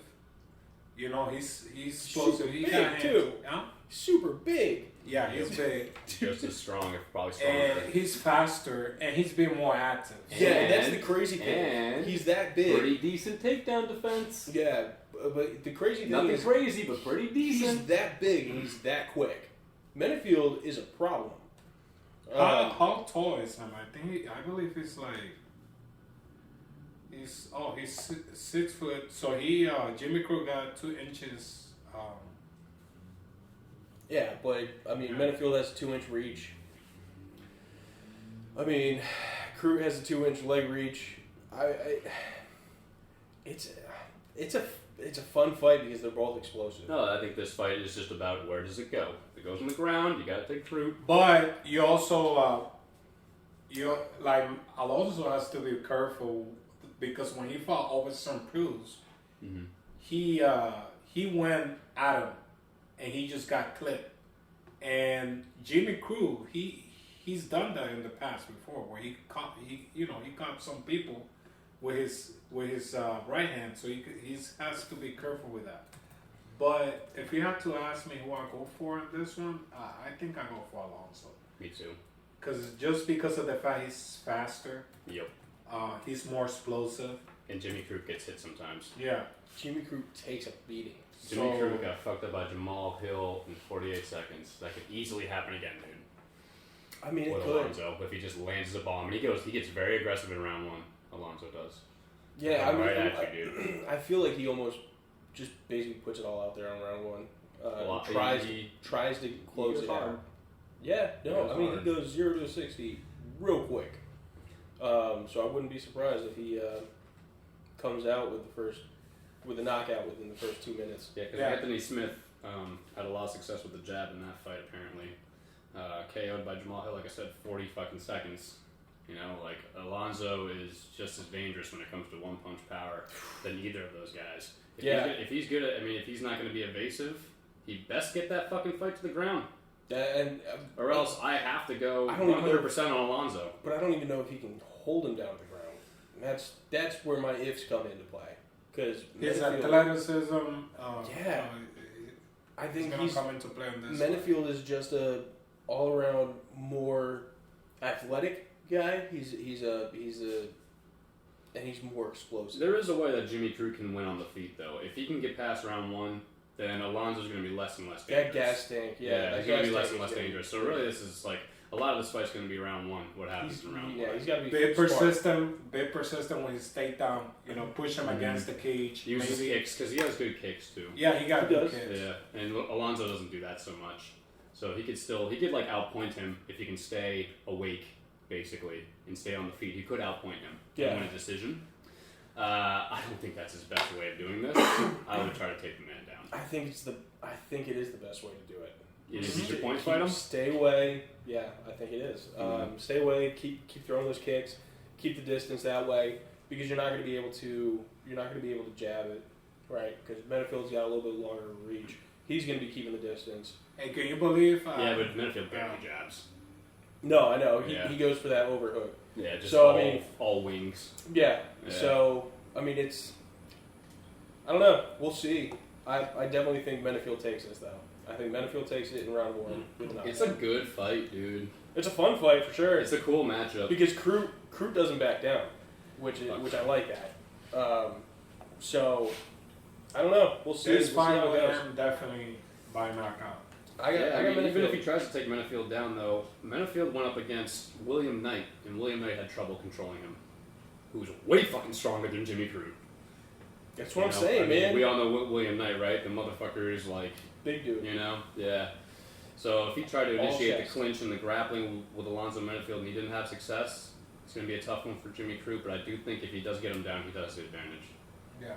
You know, he's explosive. He big, got too. Huh? Super big. Yeah, he's big. Just as strong, if probably stronger. And he's faster, and he's been more active. Yeah, and that's the crazy thing. And he's that big. Pretty decent takedown defense. Yeah, but the crazy thing Nothing is crazy, but pretty decent. he's that big and he's that quick. Menafield is a problem. How tall is him? I believe he's like he's 6 foot. So Jimmy Crute got 2 inches. Yeah, but I mean, Menafield has a 2-inch reach. I mean, Crute has a 2-inch leg reach. It's a fun fight because they're both explosive. No, I think this fight is just about where does it go. If it goes on the ground, you got to take Crute. But you also Alonso has to be careful because when he fought Overson Cruz, he went at him and he just got clipped. And Jimmy Crute, he's done that in the past before, where he caught some people with his right hand, so he has to be careful with that. But if you have to ask me who I go for in this one, I think I go for Alonso. Me too. Because of the fact he's faster. Yep. He's more explosive. And Jimmy Crute gets hit sometimes. Yeah. Jimmy Crute takes a beating. Jimmy Crute got fucked up by Jamal Hill in 48 seconds. That could easily happen again, dude. I mean, with it could. Alonso, if he just lands a bomb. And he gets very aggressive in round 1. Alonso does. Yeah, I mean, right at you, dude. I feel like he almost just basically puts it all out there on round 1. Tries to close it out. Yeah, no, I mean, he goes 0 to 60 real quick. So I wouldn't be surprised if he comes out with a knockout within the first 2 minutes. Yeah, because Anthony Smith had a lot of success with the jab in that fight, apparently. KO'd by Jamal Hill, like I said, 40 fucking seconds. You know, like, Alonso is just as dangerous when it comes to one-punch power than either of those guys. If he's good at, if he's not going to be evasive, he best get that fucking fight to the ground. Or else I have to go 100% on Alonso. But I don't even know if he can hold him down to the ground. And that's where my ifs come into play. Because his athleticism, I think he's going to come into play in this. Menafield is just a all-around more athletic guy. He's more explosive. There is a way that Jimmy Crute can win on the feet, though. If he can get past round 1, then Alonso's going to be less and less dangerous. That gas tank, he's going to be less and less dangerous. So really, this is like a lot of this fight's going to be round 1. What happens in round 1? Yeah, he's got to be bit persistent when he stayed down. You know, push him against the cage. Use his kicks because he has good kicks too. Yeah, he got good kicks. Yeah, and Alonso doesn't do that so much. So he could like outpoint him if he can stay awake, basically, and stay on the feet. He could outpoint him and win a decision. I don't think that's his best way of doing this. I would try to take the man down. I think it is the best way to do it. Is your point fight him? Stay away. Yeah, I think it is. Stay away. Keep throwing those kicks. Keep the distance that way because you're not going to be able to jab it, right? Because Menafield's got a little bit longer reach. He's going to be keeping the distance. Hey, can you believe? Yeah, but Menafield barely jabs. No, I know. He goes for that overhook. Yeah, just so, all wings. Yeah. So I mean, I don't know. We'll see. I definitely think Menafield takes this though. I think Menafield takes it in round 1 with an It's a good fight, dude. It's a fun fight for sure. It's a cool matchup because Crute doesn't back down, which I like that. So I don't know. We'll see. This fight will end definitely by knockout. Even if he tries to take Menafield down, though, Menafield went up against William Knight, and William Knight had trouble controlling him, who's way fucking stronger than Jimmy Crute. That's what I'm saying, man. We all know William Knight, right? The motherfucker is like... Big dude. You know? Yeah. So if he tried to initiate the clinch and the grappling with Alonso Menafield and he didn't have success, it's going to be a tough one for Jimmy Crute, but I do think if he does get him down, he does the advantage. Yeah.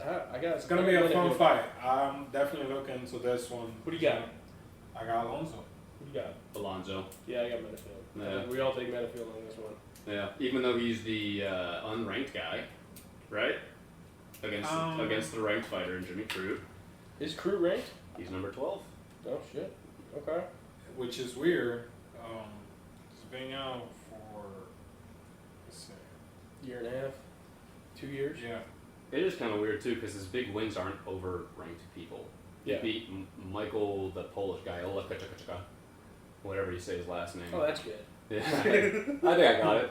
It's going to be a fun fight. I'm definitely looking to this one. What do you got? I got Alonso. Who do you got? Alonso. Yeah, I got Menafield. Yeah. We all take Menafield on this one. Yeah, even though he's the unranked guy, right? Against the ranked fighter in Jimmy Crute. Is Crute ranked? He's number 12. Oh, shit. Okay. Which is weird. He's been out for, let's say, year and a half, 2 years. Yeah. It is kind of weird too because his big wins aren't over-ranked people. He beat Michael, the Polish guy, whatever you say his last name. Oh, that's good. Yeah, I think I got it.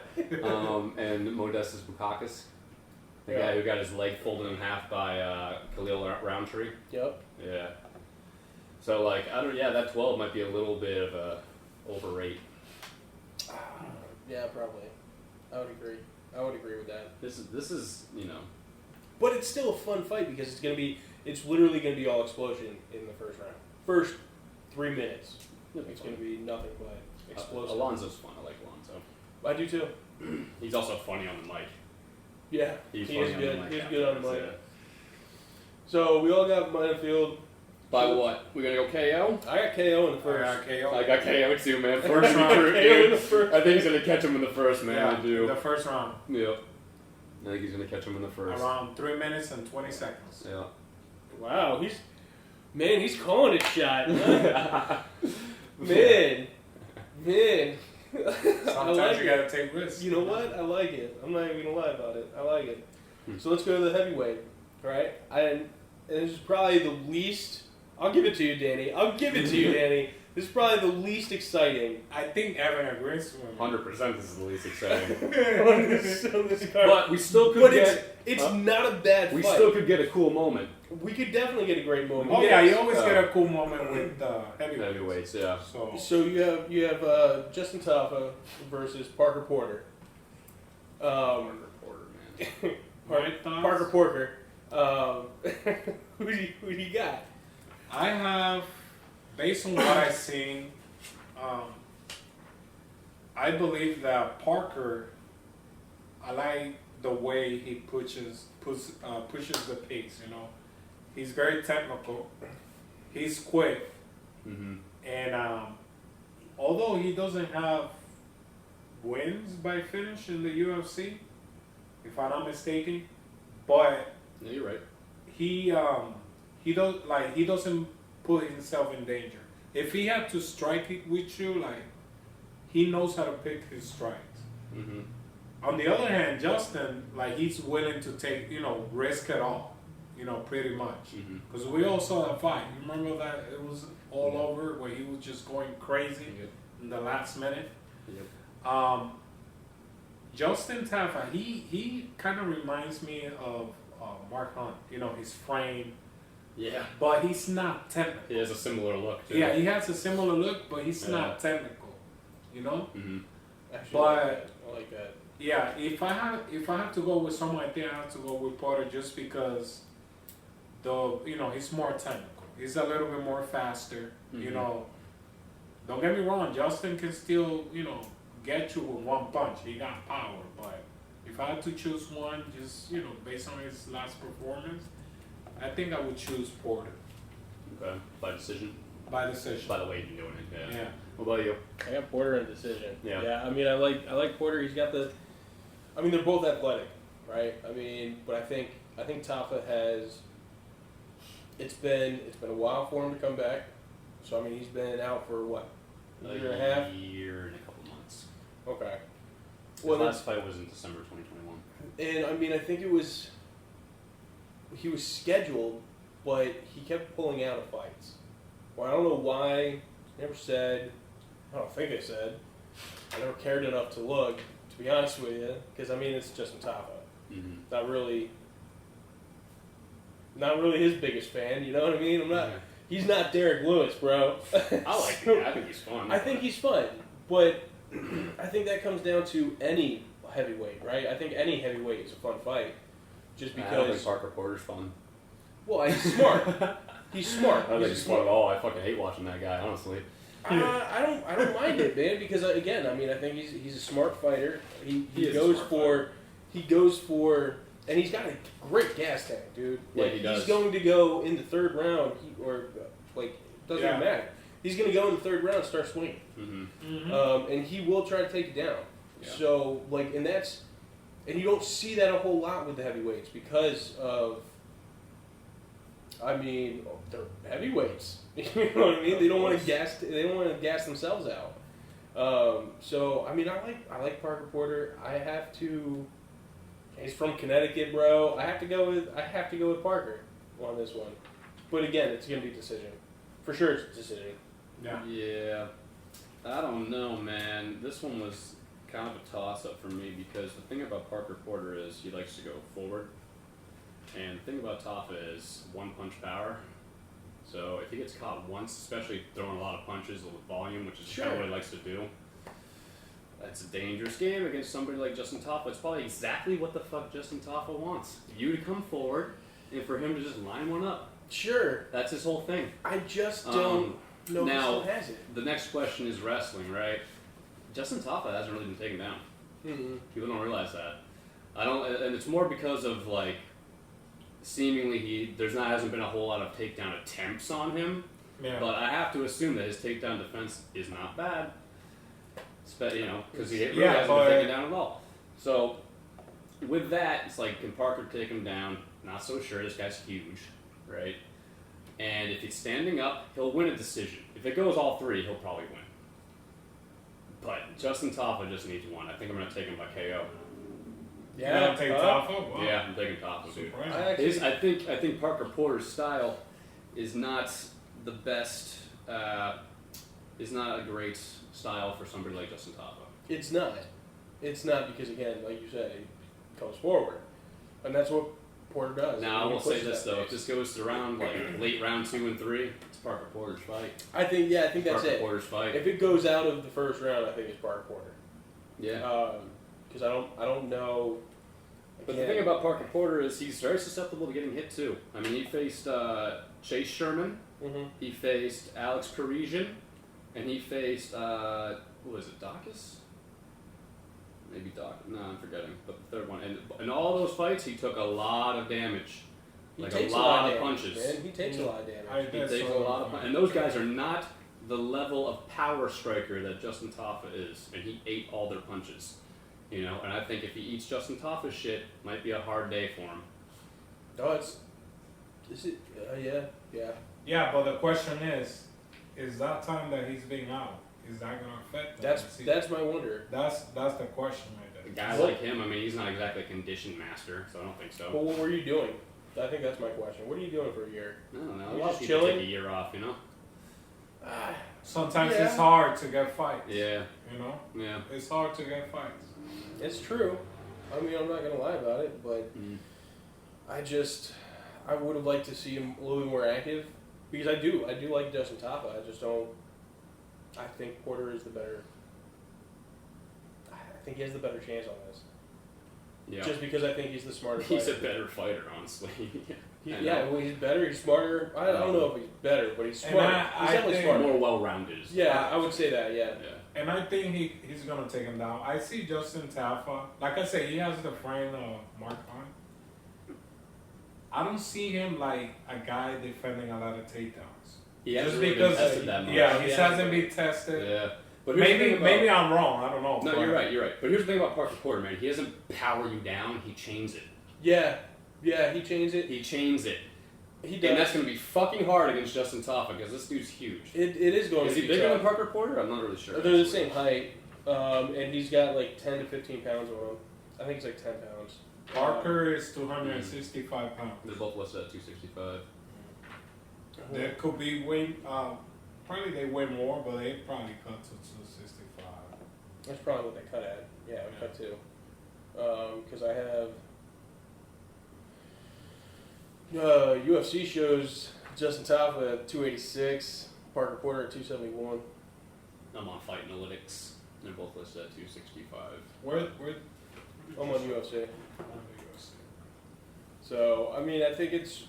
And Modestus Bukakis, the guy who got his leg folded in half by Khalil Roundtree. Yep. Yeah. So like that 12 might be a little bit of a overrate. Yeah, probably. I would agree with that. This is But it's still a fun fight because it's literally gonna be all explosion in the first round. First 3 minutes. It's gonna be nothing but explosive. Alonzo's fun. I like Alonzo. I do too. He's also funny on the mic. Yeah, he is good. He's good on the mic. So we all got Minefield. By what? We gonna go KO? I got KO in the first. I got KO too, man. First round. KO in the first. I think he's gonna catch him in the first, man. Yeah, I do. the first round. Yeah. I think he's gonna catch him in the first. Around 3 minutes and 20 seconds. Yeah. Wow, he's calling it shot. man. Sometimes you gotta take risks. You know what? I like it. I'm not even gonna lie about it. I like it. So let's go to the heavyweight. All right, and this is probably the least. I'll give it to you, Danny. This is probably the least exciting. I think Evan agrees with me. 100% this is the least exciting. But we still could it's not a bad fight. We still could get a cool moment. We could definitely get a great moment. Oh yeah, you always get a cool moment with heavyweights. Yeah. So you have Justin Taffa versus Parker Porter. Parker Porter, man. Parker Porter. Who do you got? I have, based on what I've seen, I believe that Parker, I like the way he pushes the pace. He's very technical. He's quick, and although he doesn't have wins by finish in the UFC, if I'm not mistaken, but yeah, you're right. He doesn't put himself in danger. If he had to strike it with you, he knows how to pick his strikes. On the other hand, Justin, he's willing to take, risk it all, pretty much. Because we all saw that fight. You remember that it was all over where he was just going crazy in the last minute. Justin Taffa, he kind of reminds me of Mark Hunt. His frame. Yeah. But he's not technical. He has a similar look, too. Yeah, he has a similar look, but he's not technical. Actually, but I like that. Yeah, if I have to go with someone, I think I have to go with Porter just because he's more technical. He's a little bit more faster. Don't get me wrong, Justin can still, get you with one punch. He got power, but if I had to choose one, just based on his last performance, I think I would choose Porter. Okay. By decision? By decision. By the way you've been doing it, Yeah. What about you? I got Porter in decision. Yeah. Yeah, I like Porter. He's got the... they're both athletic, right? But I think Taffa has... It's been a while for him to come back. So, he's been out for what? A year and a half? A year and a couple months. Okay. His last fight was in December 2021. And, I think it was... He was scheduled, but he kept pulling out of fights. Well, I don't know why. Never said. I don't think they said. I never cared enough to look, to be honest with you, because it's Justin Taffa. Not really his biggest fan. You know what I mean? I'm not. He's not Derek Lewis, bro. I like him. I think he's fun. I think he's fun, but I think that comes down to any heavyweight, right? I think any heavyweight is a fun fight. Just because. I don't think Parker Porter's fun. Well, he's smart. He's smart. I don't think he's smart at all. I fucking hate watching that guy, honestly. I don't mind it, man, because again, I think he's a smart fighter. He goes for, and he's got a great gas tank, dude. Yeah, he does. He's going to go in the third round, doesn't even matter. He's going to go in the third round and start swinging, and he will try to take you down. Yeah. So and you don't see that a whole lot with the heavyweights because of. They're heavyweights. You know what I mean? They don't want to gas. They don't want to gas themselves out. So I like Parker Porter. I have to. He's from Connecticut, bro. I have to go with Parker on this one. But again, it's gonna be decision. For sure, it's a decision. Yeah. Yeah. I don't know, man. This one was kind of a toss-up for me because the thing about Parker Porter is he likes to go forward. And the thing about Tafa is one-punch power. So if he gets caught once, especially throwing a lot of punches with volume, which is kind of what he likes to do, that's a dangerous game against somebody like Justin Tafa. It's probably exactly what the fuck Justin Tafa wants. You to come forward and for him to just line one up. Sure. That's his whole thing. I just don't know who still has it. The next question is wrestling, right? Justin Tafa hasn't really been taken down. Mm-hmm. People don't realize that. And it's more because of like, seemingly hasn't been a whole lot of takedown attempts on him. Yeah. But I have to assume that his takedown defense is not bad. Because he really hasn't been taken down at all. So with that, it's like, can Parker take him down? Not so sure. This guy's huge, right? And if he's standing up, he'll win a decision. If it goes all three, he'll probably win. But Justin Tafa just needs one. I think I'm going to take him by KO. Yeah, I'll take Tafa. Wow. Yeah, I'm taking Tafa. Dude. I think Parker Porter's style is not the best. Is not a great style for somebody like Justin Tafa. It's not. It's not because again, like you said, he comes forward, and that's what Porter does. Now I will say this though: if this goes to late round 2 and 3, it's Parker Porter's fight. I think that's Parker it. Porter's fight. If it goes out of the first round, I think it's Parker Porter. Yeah. Because I don't know. But the thing about Parker Porter is he's very susceptible to getting hit too. I mean, he faced Chase Sherman, he faced Alex Parisian, and he faced who was it, Dacus? Maybe Doc. No, I'm forgetting. But the third one, and in all those fights, he took a lot of damage, He like takes a lot of damage, punches. Man. He takes a lot of damage. He takes a lot of punches, and those guys are not the level of power striker that Justin Tafa is, and he ate all their punches. And I think if he eats Justin Tafa's shit, might be a hard day for him. No, is it? Yeah. Yeah, but the question is that time that he's being out, is that going to affect him? That's my wonder. That's the question right there. Guys like him, I mean, he's not exactly a conditioned master, so I don't think so. Well, what were you doing? I think that's my question. What are you doing for a year? I don't know. You A lot just of people chilling? take a year off, Sometimes it's hard to get fights. Yeah. Yeah. It's hard to get fights. It's true. I mean, I'm not gonna lie about it, but I would have liked to see him a little bit more active because I do like Justin Tafa. I just don't. I think Porter is the better. I think he has the better chance on this. Yeah. Just because I think he's the smarter. He's fighter. a better fighter, honestly. Well, he's better. He's smarter. I don't know if he's better, but he's smarter. He's definitely smarter. More well-rounded. Yeah, I would say that. Yeah. And I think he's going to take him down. I see Justin Tafa. Like I said, he has the frame of Mark Hunt. I don't see him like a guy defending a lot of takedowns. He hasn't really been tested that much. Yeah, he hasn't been tested. Yeah. But maybe I'm wrong. I don't know. No, you're right. But here's the thing about Parker Porter, man. He doesn't power you down. He chains it. Yeah, he chains it. He chains it. He does. And that's going to be fucking hard against Justin Tafa because this dude's huge. It is going to be Is he bigger tough. than Parker Porter? I'm not really sure. They're the same height, and he's got like 10 to 15 pounds on him. I think it's like 10 pounds. Parker is 265 pounds. They're both listed at 265. There could be way, probably they weigh more, but they probably cut to 265. That's probably what they cut at. Yeah, we cut to. Because I have UFC shows Justin Tafa at 286, Parker Porter at 271. I'm on Fight Analytics. They're both listed at 265. Where? I'm on UFC. So, I mean, I think it's,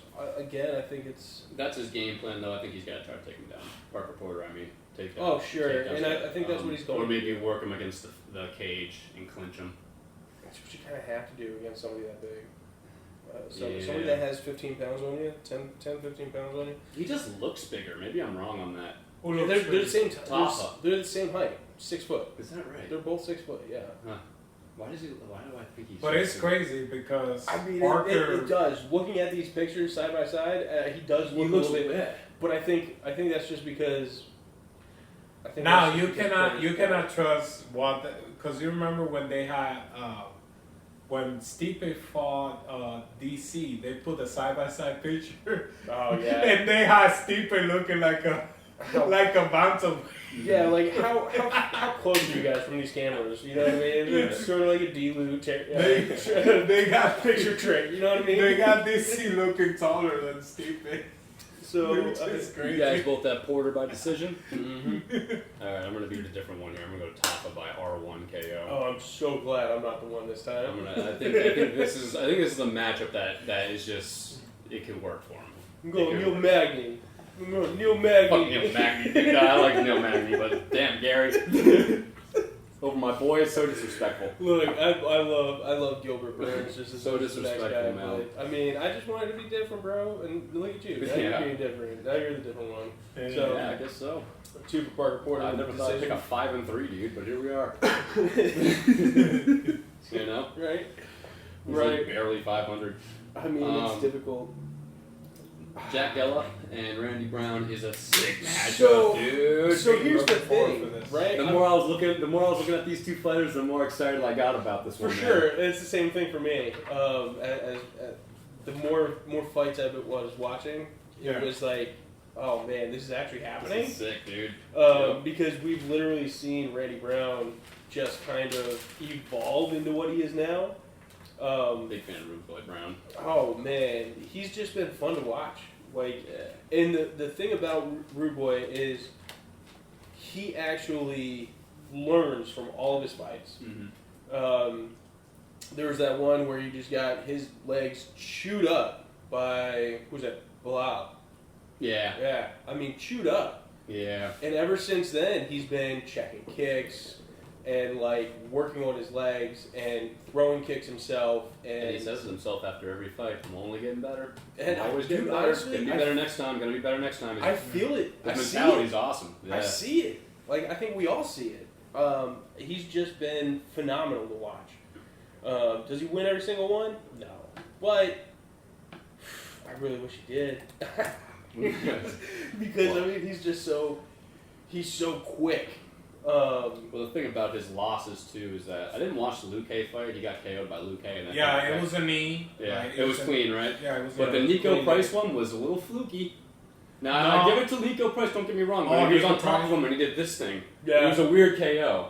That's his game plan, though. I think he's got to try to take him down. Parker Porter, I mean. Take down. Oh, sure. And I think that's what he's going to do. Or to maybe work him against the cage and clinch him. That's what you kind of have to do against somebody that big. Somebody that has 15 pounds on you, 10, 15 pounds on you. He just looks bigger. Maybe I'm wrong on that. They're the same. They're the same height, 6 foot. Is that right? They're both 6 foot. Yeah. Huh. Why do I think he's? But it's crazy because I mean, Parker. it does. Looking at these pictures side by side, he does look a little bit. bad. But I think that's just because. Now you cannot trust what because you remember when they had when Stipe fought DC, they put a side-by-side picture. Oh yeah. And they had Stipe looking like a bantam. Yeah, like how close are you guys from these cameras? You know what I mean? It's sort of like a D-Lou They got picture trick. You know what I mean? They got DC looking taller than Stipe. So it's crazy. You guys both have Porter by decision. Mm-hmm. All right, I'm gonna do a different one here. I'm gonna go Tapa by R1 KO. Oh, I'm so glad I'm not the one this time. I think this is a matchup that is just it can work for him. I'm going Neil Magny. Neil Magny. Fuck Neil Magny. Dude, I like Neil Magny, but damn Gary. Over my boy is so disrespectful. Look, I love Gilbert Burns. Just as So much as the next disrespectful, guy, man. but, I mean, I just wanted to be different, bro. And look at you. Now Yeah. you're being different. Now you're the different one. Yeah, So Yeah, I guess so. 2 for Parker Porter. I never thought I'd pick a 5 and 3, dude, but here we are. You know, Right. He's Right. like barely 500. I mean, it's difficult. Jack Della and Randy Brown is a sick matchup, So- dude. So here's the looking forward thing, for this. right? The more I was looking at these two fighters, the more excited I got about this For one. sure, man. it's the same thing for me. As the more fights I was watching, Yeah. it was like, oh man, this is actually happening. This is sick, dude. Because we've literally seen Randy Brown just kind of evolve into what he is now. Big fan of Rude Boy Brown. Oh man, he's just been fun to watch. Like, and the thing about Rude Boy is he actually learns from all of his fights. Mm-hmm. There was that one where he just got his legs chewed up by, who's that? Bilal. Yeah. Yeah, I mean chewed up. Yeah. And ever since then, he's been checking kicks and like working on his legs and throwing kicks himself. And he says it himself after every fight, I'm only getting better. And I'm always getting dude, better. honestly, Gonna be better next time. Gonna be better next time. I feel it. His I see mentality's it. awesome. Yeah. I see it. Like, I think we all see it. He's just been phenomenal to watch. Does he win every single one? No. But I really wish he did. Because, I mean, he's so quick. Well, the thing about his losses, too, is that I didn't watch the Luke Hay fight. He got KO'd by Luke Hay. And Yeah, it was a knee. Yeah, Like, it was clean, right? Yeah, it was. But the Nico Price one was a little fluky. Now, No. I give it to Nico Price, don't get me wrong, but Oh, he was Nico on top Price. of him and he did this thing. Yeah. It was a weird KO.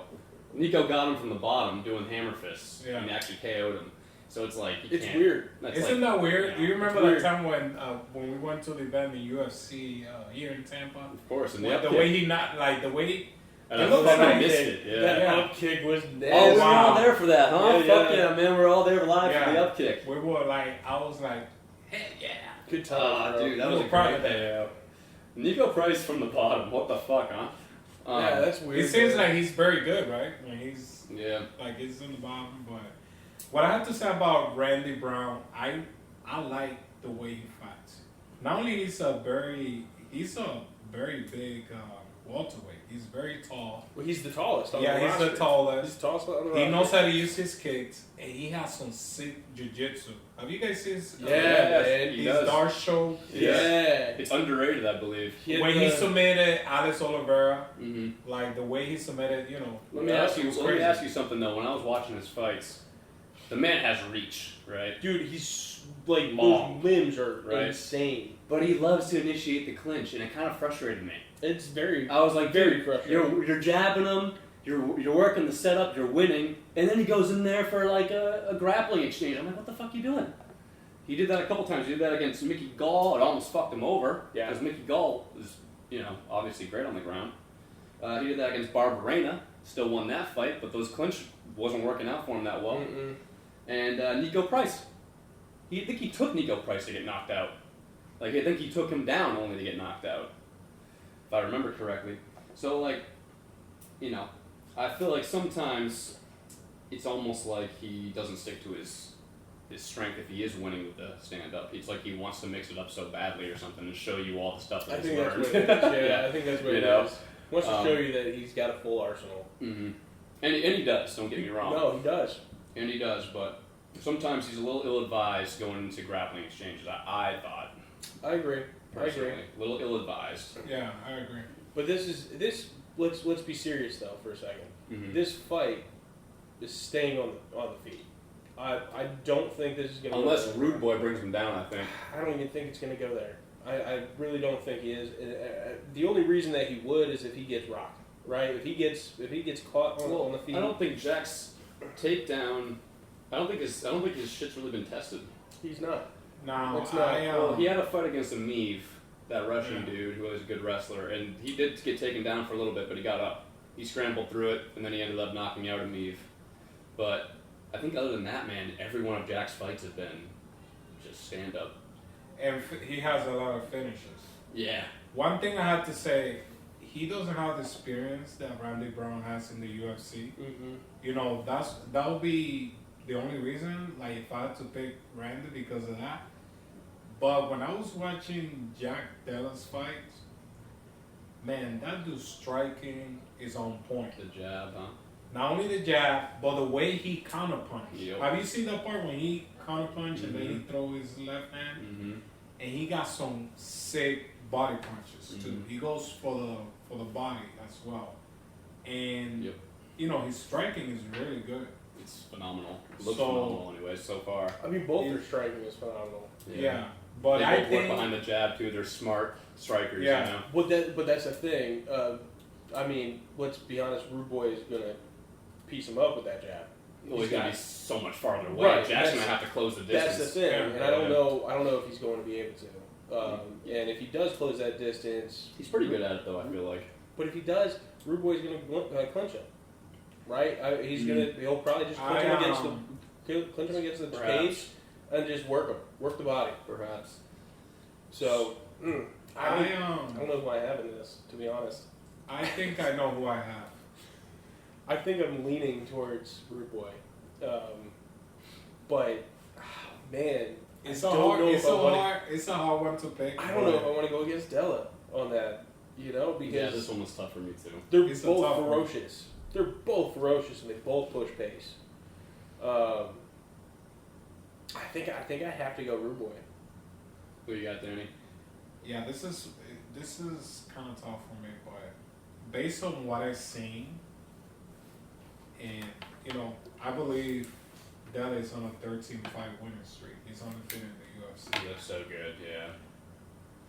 Nico got him from the bottom doing hammer fists Yeah. and actually KO'd him. So it's like, you It's can't. weird. That's Isn't like, that weird? Do you remember It's that weird. time when we went to the event in UFC here in Tampa? Of course, and The way he not like the way. and it I looked fucking like missed that- it. Yeah. That Yeah. up kick was nasty. Oh, we were Wow. all there for that, huh? Yeah, Fuck yeah. yeah, man. We're all there live for the Yeah. up kick. We were like, I was like, heck yeah. Good time, Oh, bro. dude, that I'm was a proud great of that. KO. Nico Price from the bottom. What the fuck, huh? Yeah, that's weird. It seems man. like he's very good, right? I mean, he's Yeah. like he's in the bottom, but what I have to say about Randy Brown, I like the way he fights. Not only he's a very big welterweight. He's very tall. Well, he's the tallest. On Yeah, the he's the roster. tallest. He's the tallest on the He roster. knows how to use his kicks, and he has some sick jiu-jitsu. Have you guys seen his, Yeah, Yes, man. he his does. Dark Show? Yeah. It's underrated, I believe. had When he the- submitted Alex Oliveira, Mm-hmm. like the way he submitted, you know. Let me Yeah, ask you. it's Let me crazy. ask you something though. When I was watching his fights, the man has reach, right? Dude, he's like, Long. those limbs are Right. insane. But he loves to initiate the clinch, and it kind of frustrated me. It's very. I was like, Very dude, frustrating. you're jabbing him, you're working the setup, you're winning, and then he goes in there for like a grappling exchange. I'm like, what the fuck you doing? He did that a couple times. He did that against Mickey Gall. It almost fucked him over. Yeah. Because Mickey Gall is, obviously great on the ground. He did that against Barbarena. Still won that fight, but those clinch wasn't working out for him that well. Mm-mm. And Nico Price. I think he took Nico Price to get knocked out. Like, I think he took him down only to get knocked out. If I remember correctly. So, like, I feel like sometimes it's almost like he doesn't stick to his strength if he is winning with the stand-up. It's like he wants to mix it up so badly or something and show you all the stuff that I he's think that's learned. what it is. Yeah, I think that's what You it know? is. Wants to show you that he's got a full arsenal. Mm-hmm. And he does, don't get me wrong. No, he does. And he does, but sometimes he's a little ill-advised going into grappling exchanges, I thought. I agree. Personally. A little ill-advised. Yeah, I agree. But let's be serious though for a second. Mm-hmm. This fight is staying on the feet. I don't think this is going to unless Rude Boy brings him down. I think. I don't even think it's going to go there. I really don't think he is. The only reason that he would is if he gets rocked, right? If he gets caught on the feet. I don't think Jack's takedown. I don't think his shit's really been tested. He's not. No, it's not. Well, he had a fight against Amiv, that Russian dude who was a good wrestler, and he did get taken down for a little bit, but he got up. He scrambled through it, and then he ended up knocking out Amiv. But I think other than that, man, every one of Jack's fights have been just stand up. And he has a lot of finishes. Yeah. One thing I have to say, he doesn't have the experience that Randy Brown has in the UFC. Mm-hmm. You know, that would be the only reason, like, if I had to pick Randy because of that. But when I was watching Jack Della's fights, man, that dude's striking is on point. The jab, huh? Not only the jab, but the way he counterpunches. Yep. Have you seen that part when he counterpunch and then he throw his left hand? Mm-hmm. And he got some sick body punches too. He goes for the body as well. And you know, his striking is really good. It's phenomenal. It looks phenomenal anyway so far. I mean, both their striking is phenomenal. Yeah. But they I both think work behind the jab too. They're smart strikers. Yeah. You know? But that's the thing. I mean, let's be honest. Rude Boy is gonna piece him up with that jab. Well, he's gonna be so much farther away. Right, Jack's gonna have to close the distance. That's the thing, and I don't know if he's going to be able to. And if he does close that distance, he's pretty good at it though. I feel like. But if he does, Rude Boy's going to clinch him, right? He'll probably just clinch him against the cage and just work the body, perhaps. So I don't know who I have in this, to be honest. I think I know who I have. I think I'm leaning towards Rude Boy, but man, it's a hard one to pick. I don't know if I want to go against Della on that, because this one was tough for me too. They're both ferocious. They're both ferocious, and they both push pace. I think I have to go Rude Boy. Who you got, Danny? Yeah, this is kind of tough for me, but based on what I've seen, and I believe Della is on a 13-5 winning streak. He's undefeated in the UFC. He looks so good, yeah.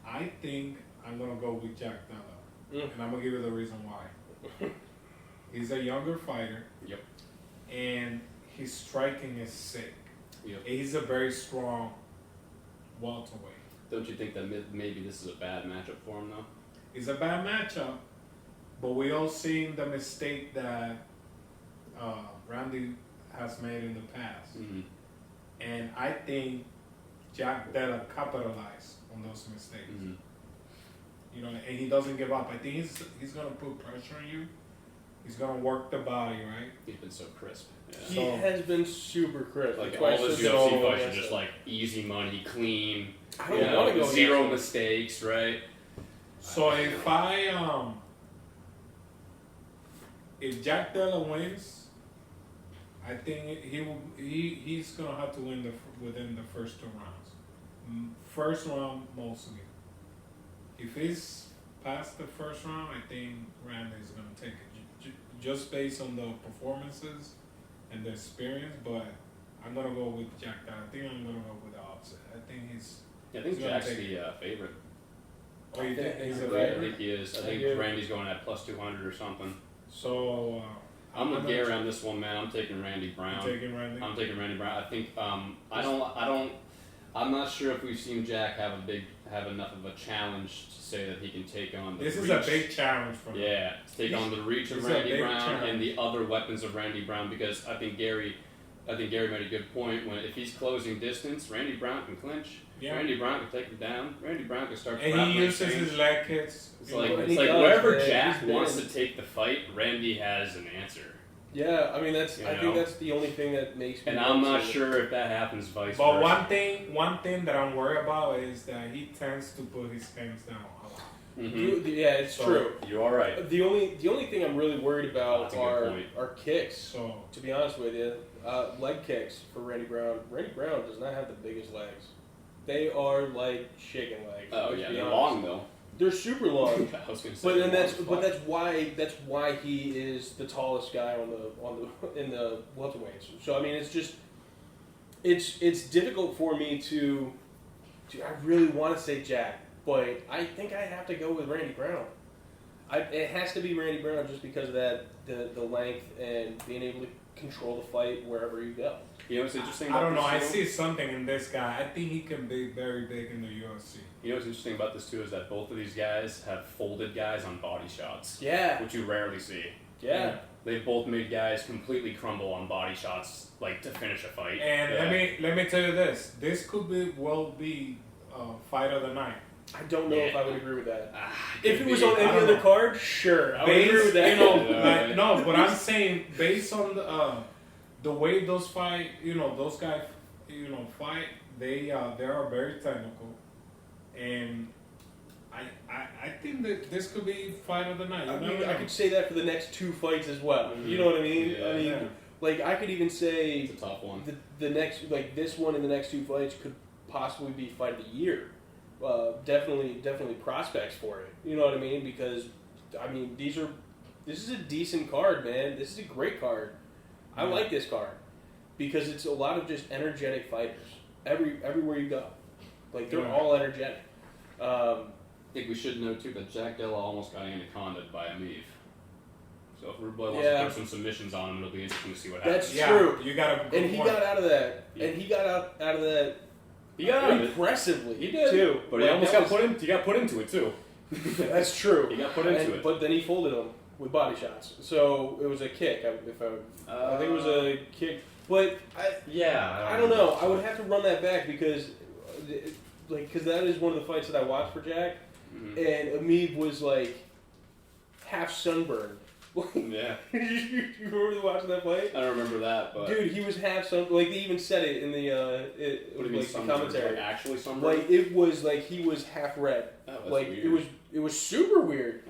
I think I'm gonna go with Jack Della, and I'm gonna give you the reason why. He's a younger fighter. Yep. And his striking is sick. Yep. He's a very strong welterweight. Don't you think that maybe this is a bad matchup for him though? It's a bad matchup, but we all seen the mistake that Randy has made in the past. Mm-hmm. And I think Jack Della capitalized on those mistakes. Mm-hmm. And he doesn't give up. I think he's gonna put pressure on you. He's gonna work the body, right? He's been so crisp. Yeah. He has been super crisp. Like all his UFC fights are just like easy money, clean. I don't want to go zero mistakes, right? So if Jack Della wins, I think he's gonna have to win within the first 2 rounds. First round mostly. If he's past the first round, I think Randy's gonna take it just based on the performances and the experience. But I'm gonna go with Jack Della. I think I'm gonna go with the opposite. I think I think Jack's the favorite. Oh, you think he's a favorite? I think he is. I think Randy's going at plus 200 or something. So I'm with Gary on this one, man. I'm taking Randy Brown. I'm taking Randy Brown. I think I'm not sure if we've seen Jack have enough of a challenge to say that he can take on the This reach. is a big challenge for him. Yeah, to take on the reach of Randy Brown and the other weapons of Randy Brown, because I think Gary made a good point. If he's closing distance, Randy Brown can clinch. Yeah. Randy Brown can take him down. Randy Brown can start. And he uses his leg kicks. It's like wherever Jack wants to take the fight, Randy has an answer. Yeah, I mean I think that's the only thing that makes me. And I'm not sure if that happens vice versa. But one thing that I'm worried about is that he tends to put his hands down a lot. Mm-hmm. Yeah, it's true. You are right. The only thing I'm really worried about are kicks. So to be honest with you, leg kicks for Randy Brown. Randy Brown does not have the biggest legs. They are like chicken legs. Oh yeah, they're long though. They're super long. I was gonna say that's why he is the tallest guy in the welterweights. So I mean, it's just It's difficult for me to I really want to say Jack, but I think I have to go with Randy Brown. It has to be Randy Brown just because of that the length and being able to control the fight wherever you go. You know what's interesting? I don't know. I see something in this guy. I think he can be very big in the UFC. You know what's interesting about this too is that both of these guys have folded guys on body shots. Yeah. Which you rarely see. Yeah. They've both made guys completely crumble on body shots, like to finish a fight. And let me tell you this: this could be fight of the night. I don't know if I would agree with that. If it was on any other card, sure, I would agree with that. You know, no, but I'm saying based on the way those fight, those guys, fight, they are very technical, and I think that this could be fight of the night. I could say that for the next 2 fights as well. Mm-hmm. You know what I mean? Yeah. I mean, like I could even say it's a tough one. The next, like this one and the next 2 fights could possibly be fight of the year. Definitely prospects for it. You know what I mean? Because I mean this is a decent card, man. This is a great card. I like this card because it's a lot of just energetic fighters. Everywhere you go, like they're all energetic. I think we should know too that Jack Della almost got anacondaed by Amiv. So if Rude Boy wants to throw some submissions on him, it'll be interesting to see what happens. That's true. You got and he got out of that. Yeah. And he got out of that. He got out impressively. He did too. But he almost got put in. He got put into it too. That's true. He got put into it. But then he folded him with body shots. So it was a kick. I think it was a kick. But I don't know. I would have to run that back because that is one of the fights that I watched for Jack, and Amiv was like half sunburned. Yeah. You remember watching that fight? I don't remember that, but dude, he was half sunburned. Like they even said it in the the commentary. Like actually sunburned. Like it was like he was half red. That was like weird. it was super weird.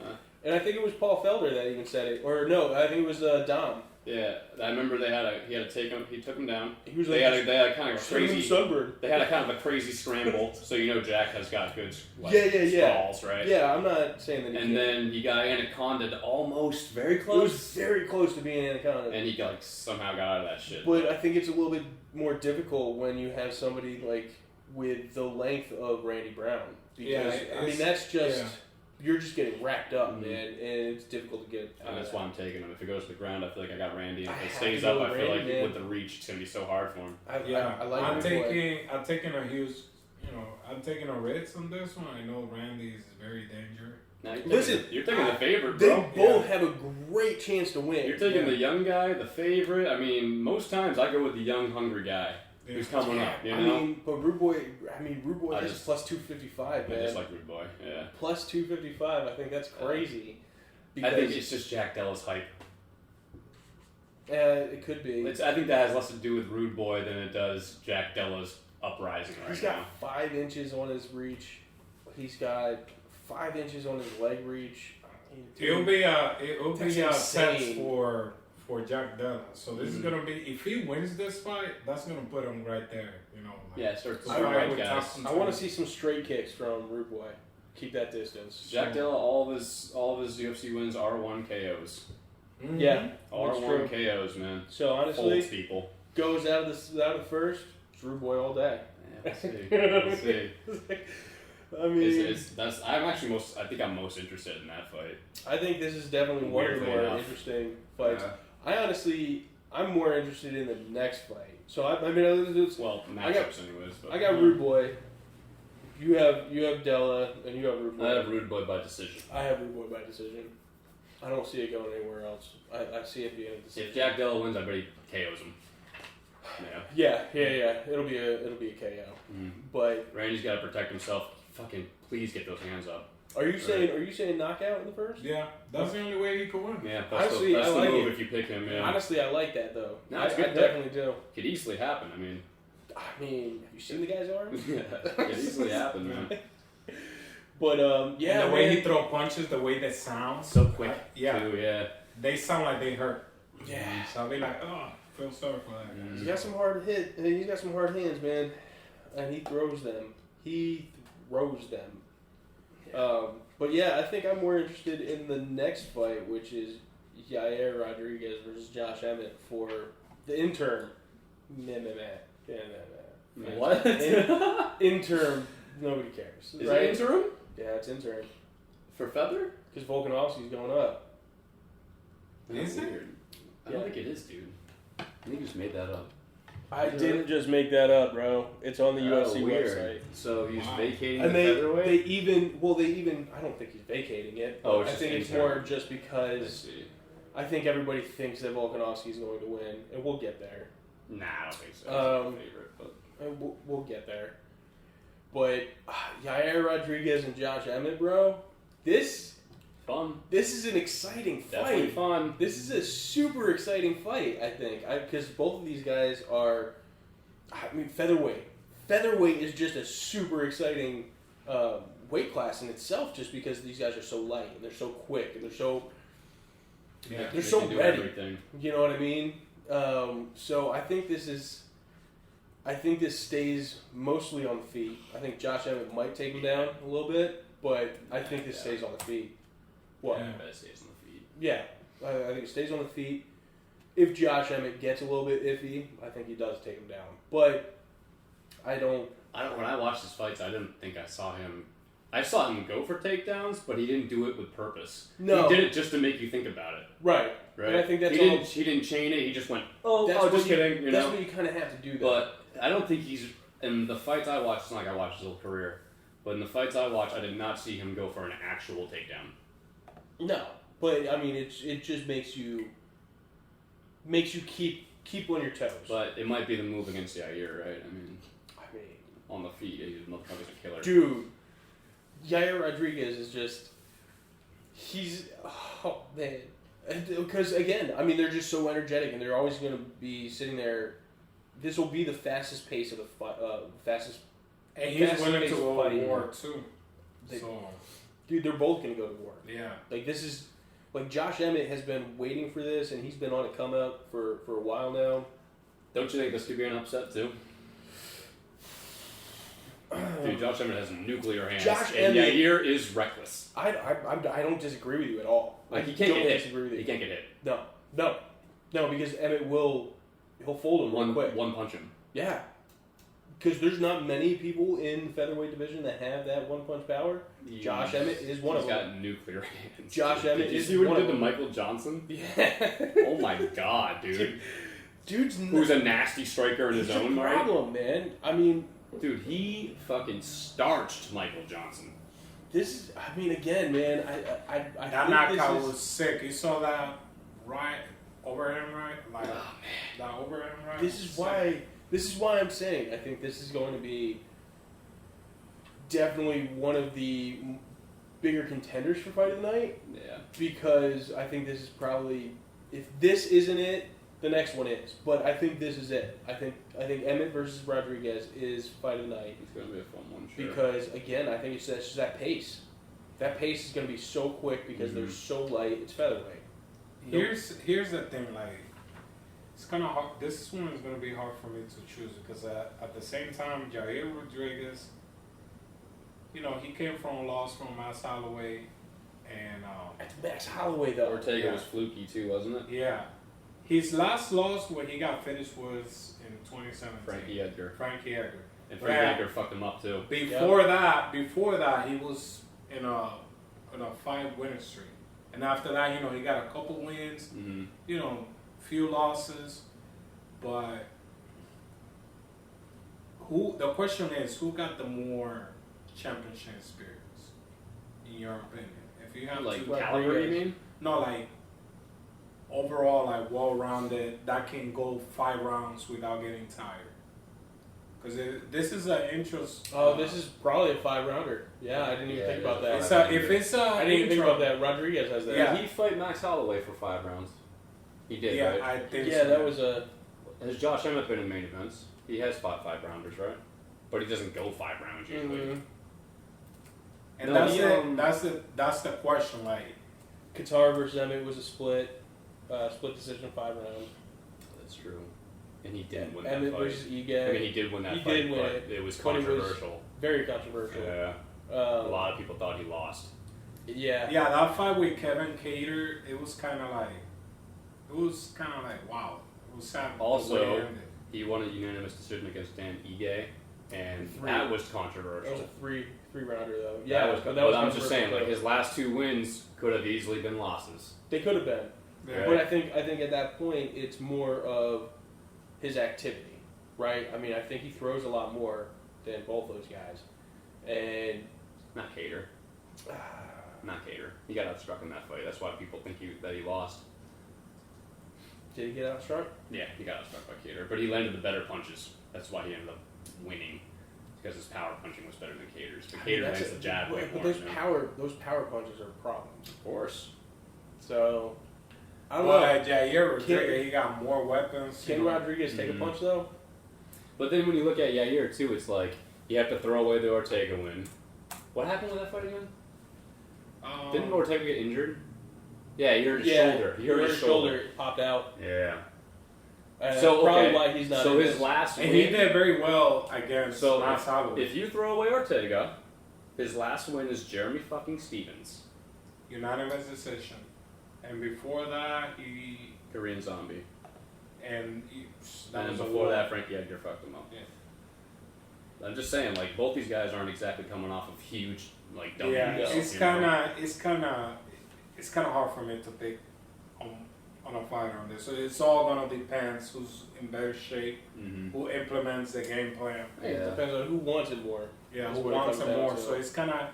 And I think it was Paul Felder that even said it, or no, I think it was Dom. Yeah, I remember he had to take him. He took him down. He was they had a kind of crazy sunburn. They had a kind of a crazy scramble, so Jack has got good stalls, right? Yeah, I'm not saying that. And then he got anacondaed almost very close. It was very close to being anaconda. And he somehow got out of that shit. But I think it's a little bit more difficult when you have somebody like with the length of Randy Brown, because I mean that's just. Yeah. You're just getting wrapped up, man, and it's difficult to get. And that's why I'm taking him. If it goes to the ground, I feel like I got Randy. If it stays up, I feel like with the reach, it's gonna be so hard for him. I like. I'm taking a huge, I'm taking a Ritz on this one. I know Randy is very dangerous. Now you're taking the favorite, bro. They both have a great chance to win. You're taking the young guy, the favorite. I mean, most times I go with the young, hungry guy. Who's coming up, I mean, but Rude Boy is plus 255, man. I just like Rude Boy, yeah. Plus 255, I think that's crazy. I think it's just Jack Della's hype. It could be. I think that has less to do with Rude Boy than it does Jack Della's uprising right now. He's got 5 inches on his reach. He's got 5 inches on his leg reach. It'll be a test for Jack Della. So this is gonna be, if he wins this fight, that's gonna put him right there. I want to see some straight kicks from Rude Boy. Keep that distance. Jack Della, all of his UFC wins are 1 KOs. Mm-hmm. Yeah, R1 KOs, man. So honestly, folds people. Goes out of the first. It's Rude Boy all day. Yeah, we'll see. I mean, I think I'm most interested in that fight. I think this is definitely one of the more interesting fights. I'm more interested in the next fight. So matchups anyways. But I got Rude Boy. You have Della, and you have Rude Boy. I have Rude Boy by decision. I have Rude Boy by decision. I don't see it going anywhere else. I see it being a decision. If Jack Della wins, I bet he KOs him. Yeah. It'll be a KO. Mm. But Randy's got to protect himself. Fucking please get those hands up. Are you saying knockout in the first? Yeah, that's the only way he could win. Yeah, that's the move if you pick him. Yeah. Honestly, I like that though. No, I definitely do. Could easily happen. I mean, have you seen the guy's arms? Yeah, could easily happen, man. But and the way he throw punches, the way they sound, so quick. Yeah, they sound like they hurt. Yeah, so I'll be like, feel sorry for that. He's got some hard he's got some hard hands, man, and he throws them. But yeah, I think I'm more interested in the next fight, which is Yair Rodriguez versus Josh Emmett for the interim MMA Yeah, no. What? Interim, nobody cares. Is right? it interim? Yeah, it's interim. For Feather? Because Volkanovski's going up. Is it? Weird. I don't think it is, dude. I think you just made that up. I didn't just make that up, bro. It's on the UFC website. So he's vacating And the they featherweight? even, I don't think he's vacating it. Oh, it's I just think it's interim. more just because I think everybody thinks that Volkanovski's going to win, and we'll get there. Nah, I don't think so. He's my favorite, but We'll get there. But Yair Rodriguez and Josh Emmett, bro, this fun. is an exciting fight. Definitely fun. This is a super exciting fight, I think, because both of these guys are, featherweight. Featherweight is just a super exciting weight class in itself, just because these guys are so light and they're so quick and they're so They so can do ready. everything. You know what I mean? So I think this stays mostly on the feet. I think Josh Emmett might take him down a little bit, but I think this stays on the feet. What? I bet it stays on the feet. Yeah, I think it stays on the feet. If Josh Emmett gets a little bit iffy, I think he does take him down. But I don't. When I watched his fights, I didn't think I saw him. I saw him go for takedowns, but he didn't do it with purpose. No. He did it just to make you think about it. Right. Right. And I think that's he didn't chain it. He just went, just kidding. That's what you kind of have to do. But I don't think he's in the fights I watched. It's not like I watched his whole career, but in the fights I watched, I did not see him go for an actual takedown. No, but I mean, it just makes you keep on your toes. But it might be the move against Yair, right? I mean, on the feet, he's motherfucker's a killer. Dude, Yair Rodriguez is just man. Because again, I mean, they're just so energetic, and they're always going to be sitting there. This will be the fastest pace of the fight. Fastest. And he's fastest willing pace to of go to fighting. war too. Dude, they're both going to go to war. Yeah. Like this is like Josh Emmett has been waiting for this, and he's been on a come up for a while now. Don't you think this could be an upset too? Dude, Josh Emmett has nuclear hands, and Yair is reckless. I don't disagree with you at all. Like he can't get hit. Disagree with you. He can't get hit. No, because Emmett he'll fold him real quick. One punch him. Yeah, because there's not many people in the featherweight division that have that one punch power. Josh Emmett is one of them. He's got nuclear hands. Josh Emmett did you is see what one he of did to them. Michael Johnson? Yeah. Oh my god, dude. Dude's who's a nasty striker in his own right. Problem, man. I mean, dude, he fucking starched Michael Johnson. Again, man. I that knockout was sick. You saw that right over him, right? Like that over him, right? This is why I'm saying I think this is going to be definitely one of the bigger contenders for fight of the night. Yeah. Because I think this is probably, if this isn't it, the next one is. But I think this is it. I think Emmett versus Rodriguez is fight of the night. It's going to be a fun one, sure. Because again, I think it's just that pace. That pace is going to be so quick because they're so light. It's featherweight. Here's the thing, like it's kind of hard. This one is going to be hard for me to choose because at the same time, Yair Rodriguez, he came from a loss from Max Holloway, and that's Max Holloway though. Ortega was fluky too, wasn't it? Yeah, his last loss when he got finished was in 2017. Frankie Edgar. And Frankie Edgar fucked him up too. Before that, he was in a 5-winning streak. And after that, he got a couple wins, few losses, but the question is, who got the more championship experience, in your opinion? If you have like caliber, you mean? No, like overall, like well-rounded, that can go 5 rounds without getting tired. Because this is an interest. Oh, this is probably a 5-rounder. Yeah, I didn't even think about that. I didn't even think about that. Rodriguez has that. Yeah, he fight Max Holloway for 5 rounds. He did, right? I think so. That was a. Has Josh Emmett been in main events? He has fought 5-rounders, right? But he doesn't go 5 rounds usually. Mm-hmm. And that's the question. Like Qatar versus Emmett was a split decision 5 rounds. That's true. And he did win Emmett that fight. versus Ige. I mean, he did win that fight, did win but it was controversial. Very controversial. Yeah. A lot of people thought he lost. Yeah. Yeah, that fight with Kevin Cater, it was kind of like, wow. It was sad. Also, He won a unanimous decision against Dan Ige, and that was controversial. That was a three rounder though. Yeah, I'm just saying, like his last 2 wins could have easily been losses. They could have been, Yeah. but I think at that point it's more of his activity, right? I mean, I think he throws a lot more than both those guys, and not Cater. Not Cater. He got outstruck in that fight. That's why people think that he lost. Did he get outstruck? Yeah, he got outstruck by Cater, but he landed the better punches. That's why he ended up winning, because his power punching was better than Cater's. But Cater lands the jab way but more. those power punches are problems. Of course. So I don't know. know. Jair Rodriguez, he got more weapons. Can Rodriguez take a punch though? But then when you look at Yair too, it's like you have to throw away the Ortega win. What happened with that fight again? Didn't Ortega get injured? Yeah, he hurt his shoulder. He hurt his shoulder. Popped out. Yeah. So probably why he's not. So his last win, and he did very well against Max Holloway. If you throw away Ortega, his last win is Jeremy fucking Stevens. Unanimous decision. And before that, Korean Zombie. And then before that, Frankie Edgar fucked him up. Yeah. I'm just saying, like, both these guys aren't exactly coming off of huge, like, W. Yeah, it's kind of hard for me to pick on a fighter on this. So it's all gonna depend who's in better shape, who implements the game plan. Yeah. It depends on who wants it more. Yeah, who wants it more. So it's kind of,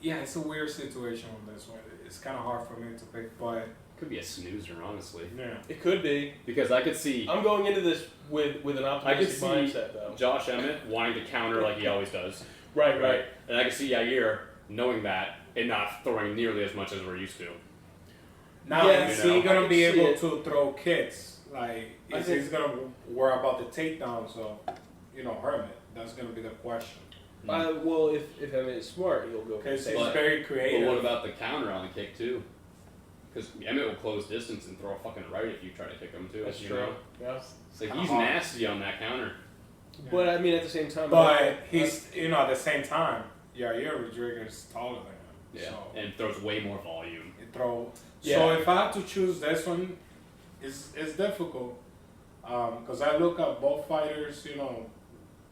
it's a weird situation on this one. It's kind of hard for me to pick, but could be a snoozer, honestly. Yeah, it could be, because I could see. I'm going into this with an optimistic mindset, though. Josh Emmett wanting to counter like he always does. Right. And I could see Yair knowing that and not throwing nearly as much as we're used to. Now, is he going to be able to throw kicks? Like, is he going to worry about the takedowns of, Hermit? That's going to be the question. Well, if Emmett is smart, he'll go. Because he's very creative. But what about the counter on the kick, too? Because Emmett will close distance and throw a fucking right if you try to kick him, too. That's true. Yeah. So he's nasty on that counter. Yeah. But, I mean, at the same time... But he's, at the same time, Yair Rodriguez is taller than him. Yeah, so and throws way more volume. So if I have to choose this one, it's difficult. Because I look at both fighters,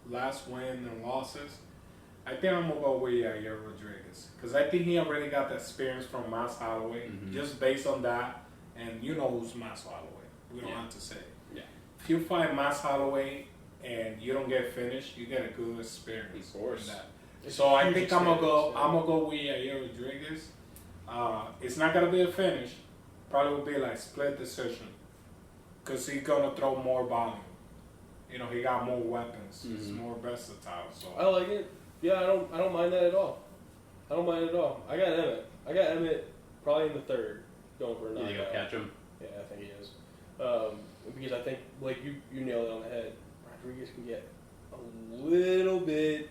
last win and losses. I think I'm going to go with Yair Rodriguez. Because I think he already got the experience from Max Holloway. Just based on that. And you know who's Max Holloway. We don't have to say. Yeah. If you fight Max Holloway and you don't get finished, you get a good experience. Of course. So I think I'm gonna go with Yair Rodriguez. It's not gonna be a finish. Probably will be like split decision. Cause he's gonna throw more volume. He got more weapons. He's more versatile. So I like it. Yeah, I don't mind that at all. I got Emmett probably in the third, going for a knockout. You think he'll catch him? Yeah, I think he is. Because I think, like you nailed it on the head. Rodriguez can get a little bit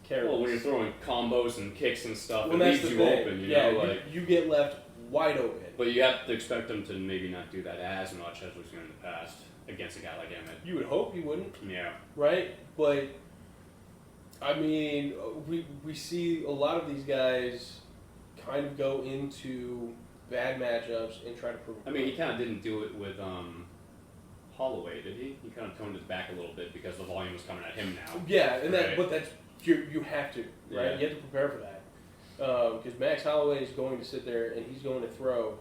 careless. Well, when you're throwing combos and kicks and stuff, it leaves you open. You get left wide open. But you have to expect him to maybe not do that as much as we've seen in the past against a guy like Emmett. You would hope he wouldn't. Yeah. Right? But, I mean, we see a lot of these guys kind of go into bad matchups and try to prove. I mean, he kind of didn't do it with Holloway, did he? He kind of toned it back a little bit because the volume was coming at him now. Yeah, and but that's you have to, right? Yeah. You have to prepare for that because Max Holloway is going to sit there and he's going to throw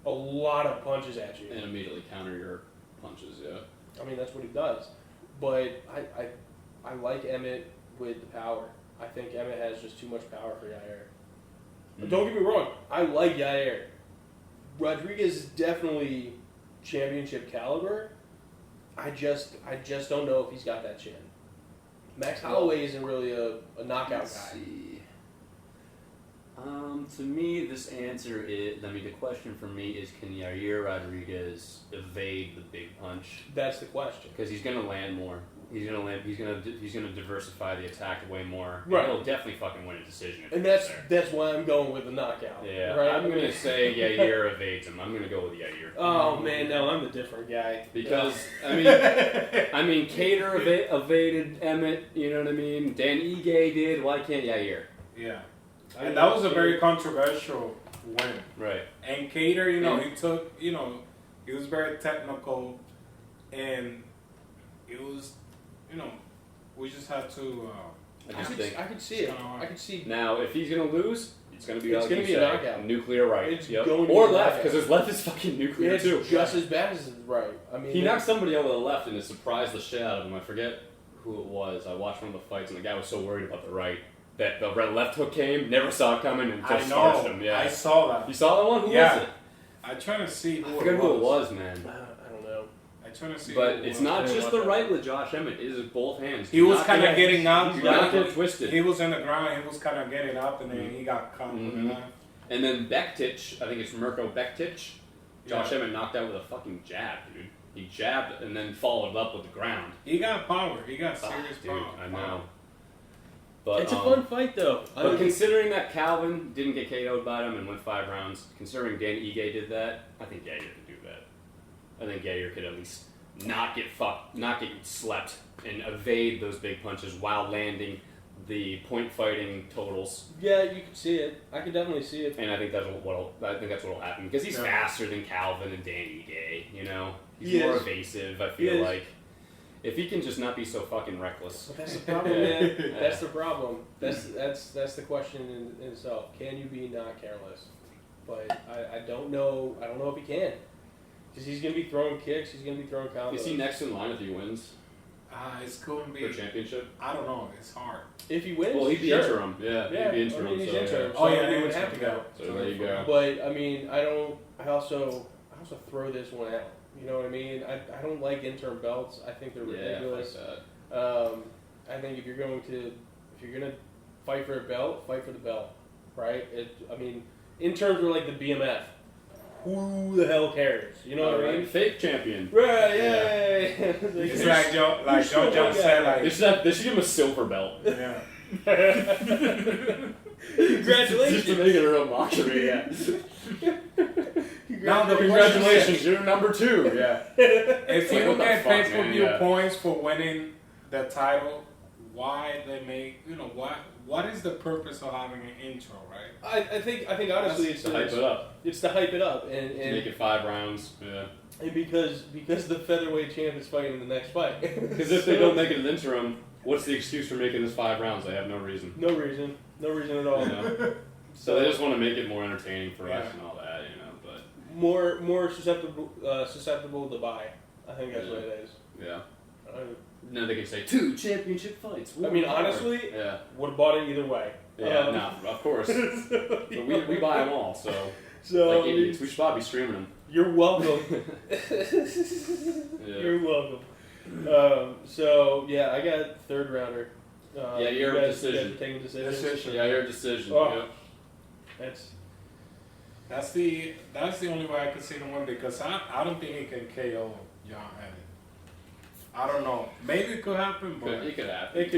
a lot of punches at you and immediately counter your punches. Yeah. I mean, that's what he does. But I like Emmett with the power. I think Emmett has just too much power for Yair. But don't get me wrong, I like Yair. Rodriguez is definitely championship caliber. I just don't know if he's got that chin. Max Holloway isn't really a knockout guy. See. To me, this answer is. I mean, the question for me is: can Yair Rodriguez evade the big punch? That's the question. Because he's going to land more. He's going to land. He's going to diversify the attack way more. Right. He'll definitely fucking win a decision. And that's why I'm going with the knockout. Yeah. Right? I'm going to say Yair evades him. I'm going to go with Yair. Oh man, no, I'm the different guy. Because I mean, Cater evaded Emmett. You know what I mean? Dan Ige did. Why can't Yair? Yeah. And that was a very controversial win. Right. And Cater, he took, he was very technical and it was, we just had to. I could see it. I could see. Now, if he's gonna lose, it's gonna be a knockout. Nuclear right. It's yep. going to or be left, because his left is fucking nuclear it's too. Just as bad as his right. I mean, he knocked somebody out with a left, and it surprised the shit out of him. I forget who it was. I watched one of the fights, and the guy was so worried about the right that the left hook came, never saw it coming, and just starched him. Yeah, I saw that. You saw that one? Who was it? I'm trying to see I forget who it was, man. I don't know. I'm trying to see. But it's not just the right with Josh Emmett. It is both hands. He was kind of getting up. He got get twisted. He was in the ground. He was kind of getting up, and then he got caught. And then Bektic, I think it's Mirko Bektic. Josh Emmett knocked out with a fucking jab, dude. He jabbed and then followed up with the ground. He got power. He got serious dude, power. I know. But, it's a fun fight, though. But considering that Calvin didn't get KO'd by him and went 5 rounds, considering Dan Ige did that, I think Gayer could do that. I think Gayer could at least not get slept and evade those big punches while landing the point fighting totals. Yeah, you can see it. I can definitely see it. And I think that's what'll happen because he's faster than Calvin and Dan Ige. He's more evasive. I feel like. If he can just not be so fucking reckless. But that's the problem, man. That's the problem. That's the question in itself. Can you be not careless? But I don't know. I don't know if he can. Because he's going to be throwing kicks. He's going to be throwing combos. Is he next in line if he wins? It's going to be for championship. I don't know. It's hard. If he wins, well, he'd be interim. Yeah, he'd be interim. I mean, he's so, interim. Yeah. So he would have to go. So there you go. But I mean, I also throw this one out. You know what I mean? I don't like interim belts. I think they're ridiculous. I think if you're gonna fight for a belt, fight for the belt, right? Interms are like the BMF. Who the hell cares? You know what I mean? Fake champion. Right? Yay! It's like Joe Jones said. They should give him a silver belt. Yeah. Congratulations! Just to make it a real mockery. Yeah. Congratulations, you're number 2. Yeah. If you get pay-per-view points for winning the title, why they make what is the purpose of having an intro, right? I think honestly it's to hype it up. It's to hype it up and make it 5 rounds. Yeah. And because the featherweight champ is fighting in the next fight. Because if they don't make it an interim, what's the excuse for making this 5 rounds? They have no reason. No reason at all. So they just want to make it more entertaining for us and all that, But more susceptible to buy. I think that's what it is. Yeah. Now they can say 2 championship fights. I mean, honestly, would have bought it either way. Yeah, no, of course. But we buy them all, so like idiots, we should probably be streaming them. You're welcome. You're welcome. So yeah, I got 3rd rounder. You're a decision. You taking decision. Yeah, you're a decision. Oh. Yeah. That's the only way I can see the one because I don't think he can KO John Emmett. I don't know. Maybe it could happen, but it could happen. I think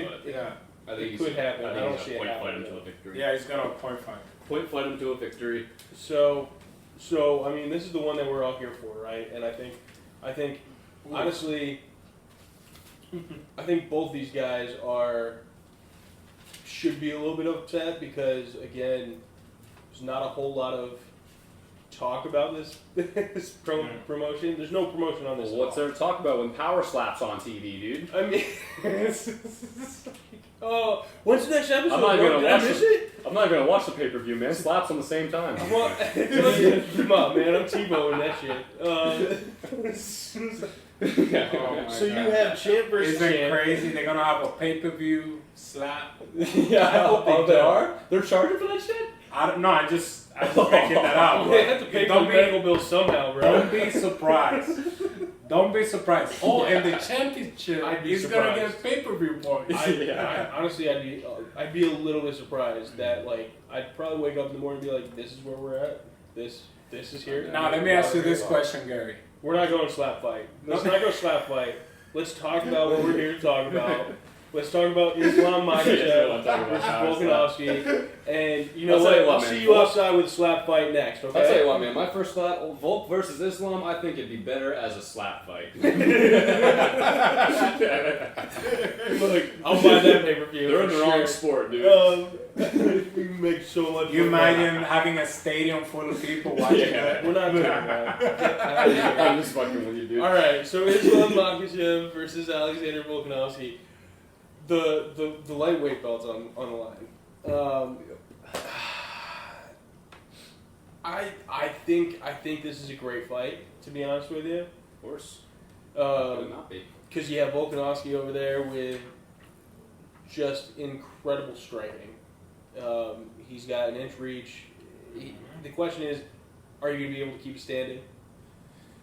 it could happen. I don't see it happening. Point fight him to a victory. Yeah, he's gonna point fight. Point fight him to a victory. So I mean, this is the one that we're all here for, right? And I think honestly, I think both these guys should be a little bit upset because again, there's not a whole lot of talk about this promotion. There's no promotion on this. Well, what's there to talk about when Power Slap's on TV, dude? I mean, when's the next episode? I'm not gonna watch it. I'm not gonna watch the pay-per-view, man. Slaps on the same time. Come on, man. I'm T-Bowing that shit. So you have champ versus Isn't champ. Crazy? They're gonna have a pay-per-view slap. Yeah, I hope they are. They're charging for that shit. I don't know. I just figured that out. They have to pay for the medical bill somehow, bro. Don't be surprised. Don't be surprised. Oh, and the championship is gonna get pay-per-view points. Honestly, I'd be a little bit surprised that I'd probably wake up in the morning and be like, "This is where we're at. This is here." Now let me ask you this question, Gary. We're not going slap fight. Let's not go slap fight. Let's talk about what we're here to talk about. Let's talk about Islam Makhachev versus Volkanovski. And you know what? I'll see you outside with a slap fight next, okay? I'll tell you what, man. My first thought, Volk versus Islam, I think it'd be better as a slap fight. Look, I'll buy that pay-per-view. They're in the wrong sport, dude. We make so much You imagine having a stadium full of people watching that? We're not doing that. I'm just fucking with you, dude. Alright, so Islam Makhachev versus Alexander Volkanovski. The lightweight belt's on the line. I think this is a great fight, to be honest with you. Of course. Could it not be? Because you have Volkanovski over there with just incredible striking. He's got an inch reach. The question is, are you going to be able to keep it standing?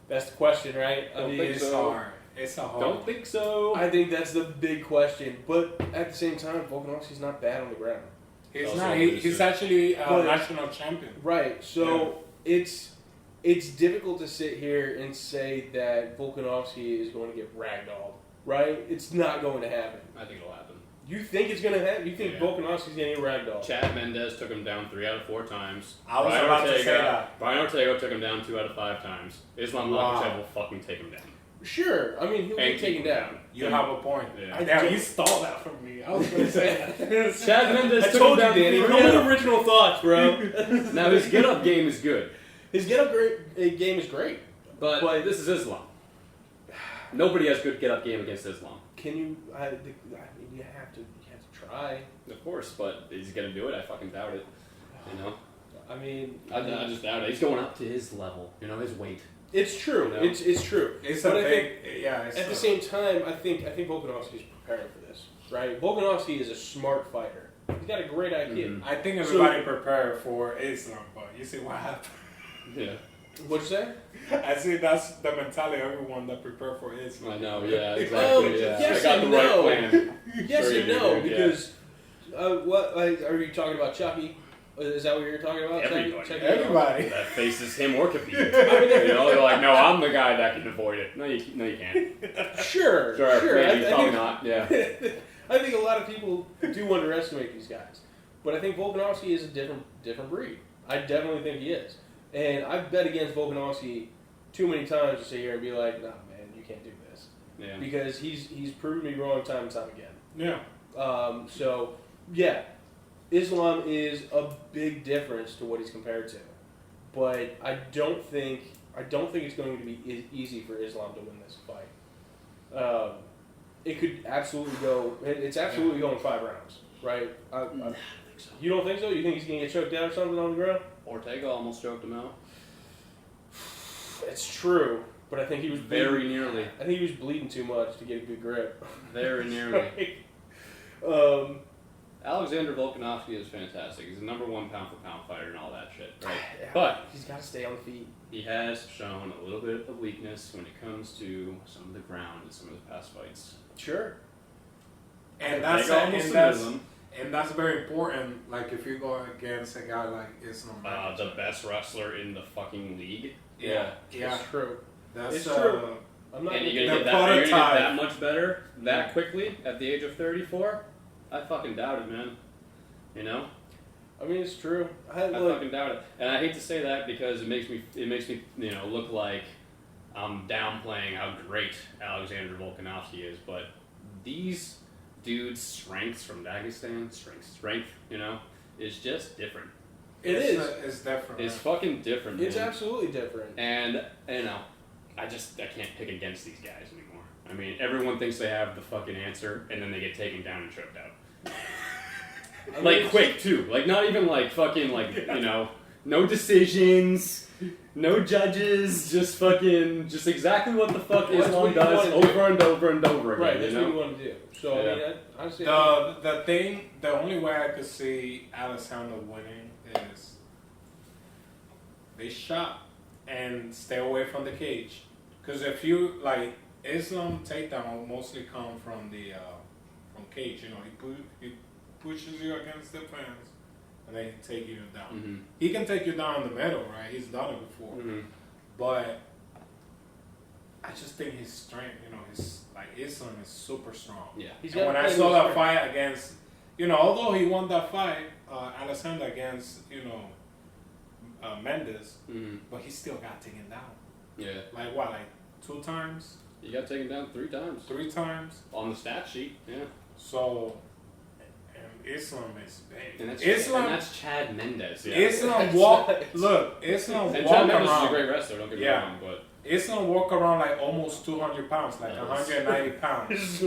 That's the question, right? It's hard. It's a hard. Don't think so. I think that's the big question. But at the same time, Volkanovski's not bad on the ground. He's not. He's actually a national champion. Right. So it's difficult to sit here and say that Volkanovski is going to get ragdolled. Right? It's not going to happen. I think it'll happen. You think it's going to happen? You think Volkanovski's going to get ragdolled? Chad Mendez took him down 3 out of 4 times. I was about to say that. Brian Ortega took him down 2 out of 5 times. Islam Makhachev will fucking take him down. Sure. I mean, he'll be taken down. You have a point. Yeah. Damn, you stole that from me. I was going to say that. Chad Mendez took told him down you, Danny. No more original thoughts, bro. Now, his get-up game is good. His get-up game is great. But this is Islam. Nobody has good get-up game against Islam. Can you... I mean, you have to try. Of course, but is he going to do it? I fucking doubt it. You know? I mean... I just doubt it. He's going up to his level. You know, his weight. It's true. You know? It's true. It's but a I big... think, Yeah, at the same time, I think Volkanovski's preparing for this. Right? Volkanovski is a smart fighter. He's got a great IQ. Mm-hmm. I think everybody prepared for Islam, but you see what happened. Yeah. What'd you say? I see that's the mentality of everyone that prepared for Islam. I know, yeah, exactly. Well, yeah. yes I got and the right no. plan. Yes Sure and you no, do, because what are you talking about, Chucky? Is that what you're talking about? Everybody. Chucky? Everybody. That faces him or Khabib. You know, they're like, no, I'm the guy that can avoid it. No, you can't. Sure. Maybe, I probably think, not. Yeah. I think a lot of people do underestimate these guys, but I think Volkanovski is a different breed. I definitely think he is, and I've bet against Volkanovski too many times to sit here and be like, nah, man, you can't do this. Yeah. Because he's proven me wrong time and time again. Yeah. So yeah, Islam is a big difference to what he's compared to, but I don't think it's going to be easy for Islam to win this fight. It could absolutely go. It's absolutely going 5 rounds, right? I don't think so. You don't think so? You think he's going to get choked out or something on the ground? Ortega almost choked him out. It's true, but I think he was Very nearly. I think he was bleeding too much to get a good grip. Very nearly. Right? Alexander Volkanovski is fantastic. He's the #1 pound-for-pound fighter and all that shit, right? Yeah, But he's got to stay on the feet. he has shown a little bit of weakness when it comes to some of the ground in some of his past fights. Sure. And They that's almost them. and that's very important. Like if you go against a guy like Islam, The best wrestler in the fucking league. yeah, It's true. that's It's true. I'm not. And gonna you're gonna The get prototype. that much better that quickly at the age of 34? I fucking doubt it, man. You know? I mean, it's true. I fucking doubt it. And I hate to say that because it makes me you know, look like I'm downplaying how great Alexander Volkanovski is, but these dudes' strengths from Dagestan, strength, you know, is just different. It's different. It's fucking different, man. It's absolutely different. And, you know, I can't pick against these guys anymore. I mean, everyone thinks they have the fucking answer, and then they get taken down and choked out. I mean, Like, quick, too. Like, not even, like, fucking, like, you know, no decisions, no judges, just exactly what the fuck Well, that's Islam what you does wanna do. over and over and over again, Right, that's you what you know? want to do. So, Yeah. I mean, honestly, the only way I could see Alexander winning is they shot and stay away from the cage. Because if you like Islam takedown will mostly come from the from cage. You know, he pushes you against the fence and then he take you down. Mm-hmm. He can take you down in the middle, right? He's done it before. Mm-hmm. But I just think his strength, his Islam is super strong. Yeah. And when I saw that fight against, although he won that fight, Alexander against, Mendes, but he still got taken down. Yeah. Like 2 times? He got taken down 3 times. 3 times? On the stat sheet, yeah. So, and Islam is big. And that's Chad Mendes. Yeah. Islam walk around. And Chad Mendes is a great wrestler, don't get me wrong, but Islam walk around like almost 200 pounds, like 190 pounds.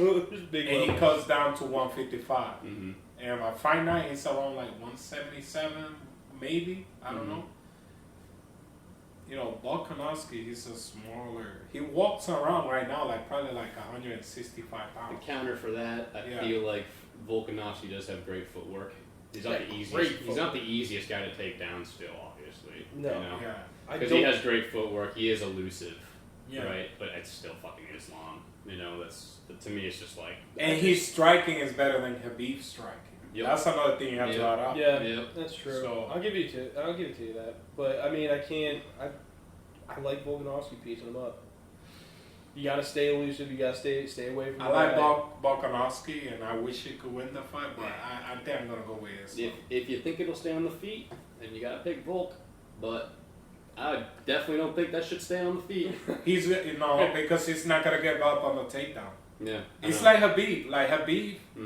Big and he cuts down to 155. Mm-hmm. And by fight night, it's around like 177, maybe. I don't know. Volkanovski, he's a smaller. He walks around right now probably like 165 pounds. The counter for that, I feel like Volkanovski does have great footwork. He's not the easiest. He's not the easiest guy to take down. Still, obviously. No. Because he has great footwork. He is elusive. Yeah. Right. But it's still fucking Islam. To me, it's just like. And his striking is better than Khabib's striking. Yep. That's another thing you have to add up. Yeah, that's true. So, I'll give it to you that. But I mean, I can't. I like Volkanovski piecing him up. You gotta stay elusive. You gotta stay away from. I like Volkanovski, and I wish he could win the fight, but I think I'm gonna go with Islam. If you think it'll stay on the feet, then you gotta pick Volk. But I definitely don't think that should stay on the feet. He's because he's not gonna get up on the takedown. Yeah, it's like Habib. You're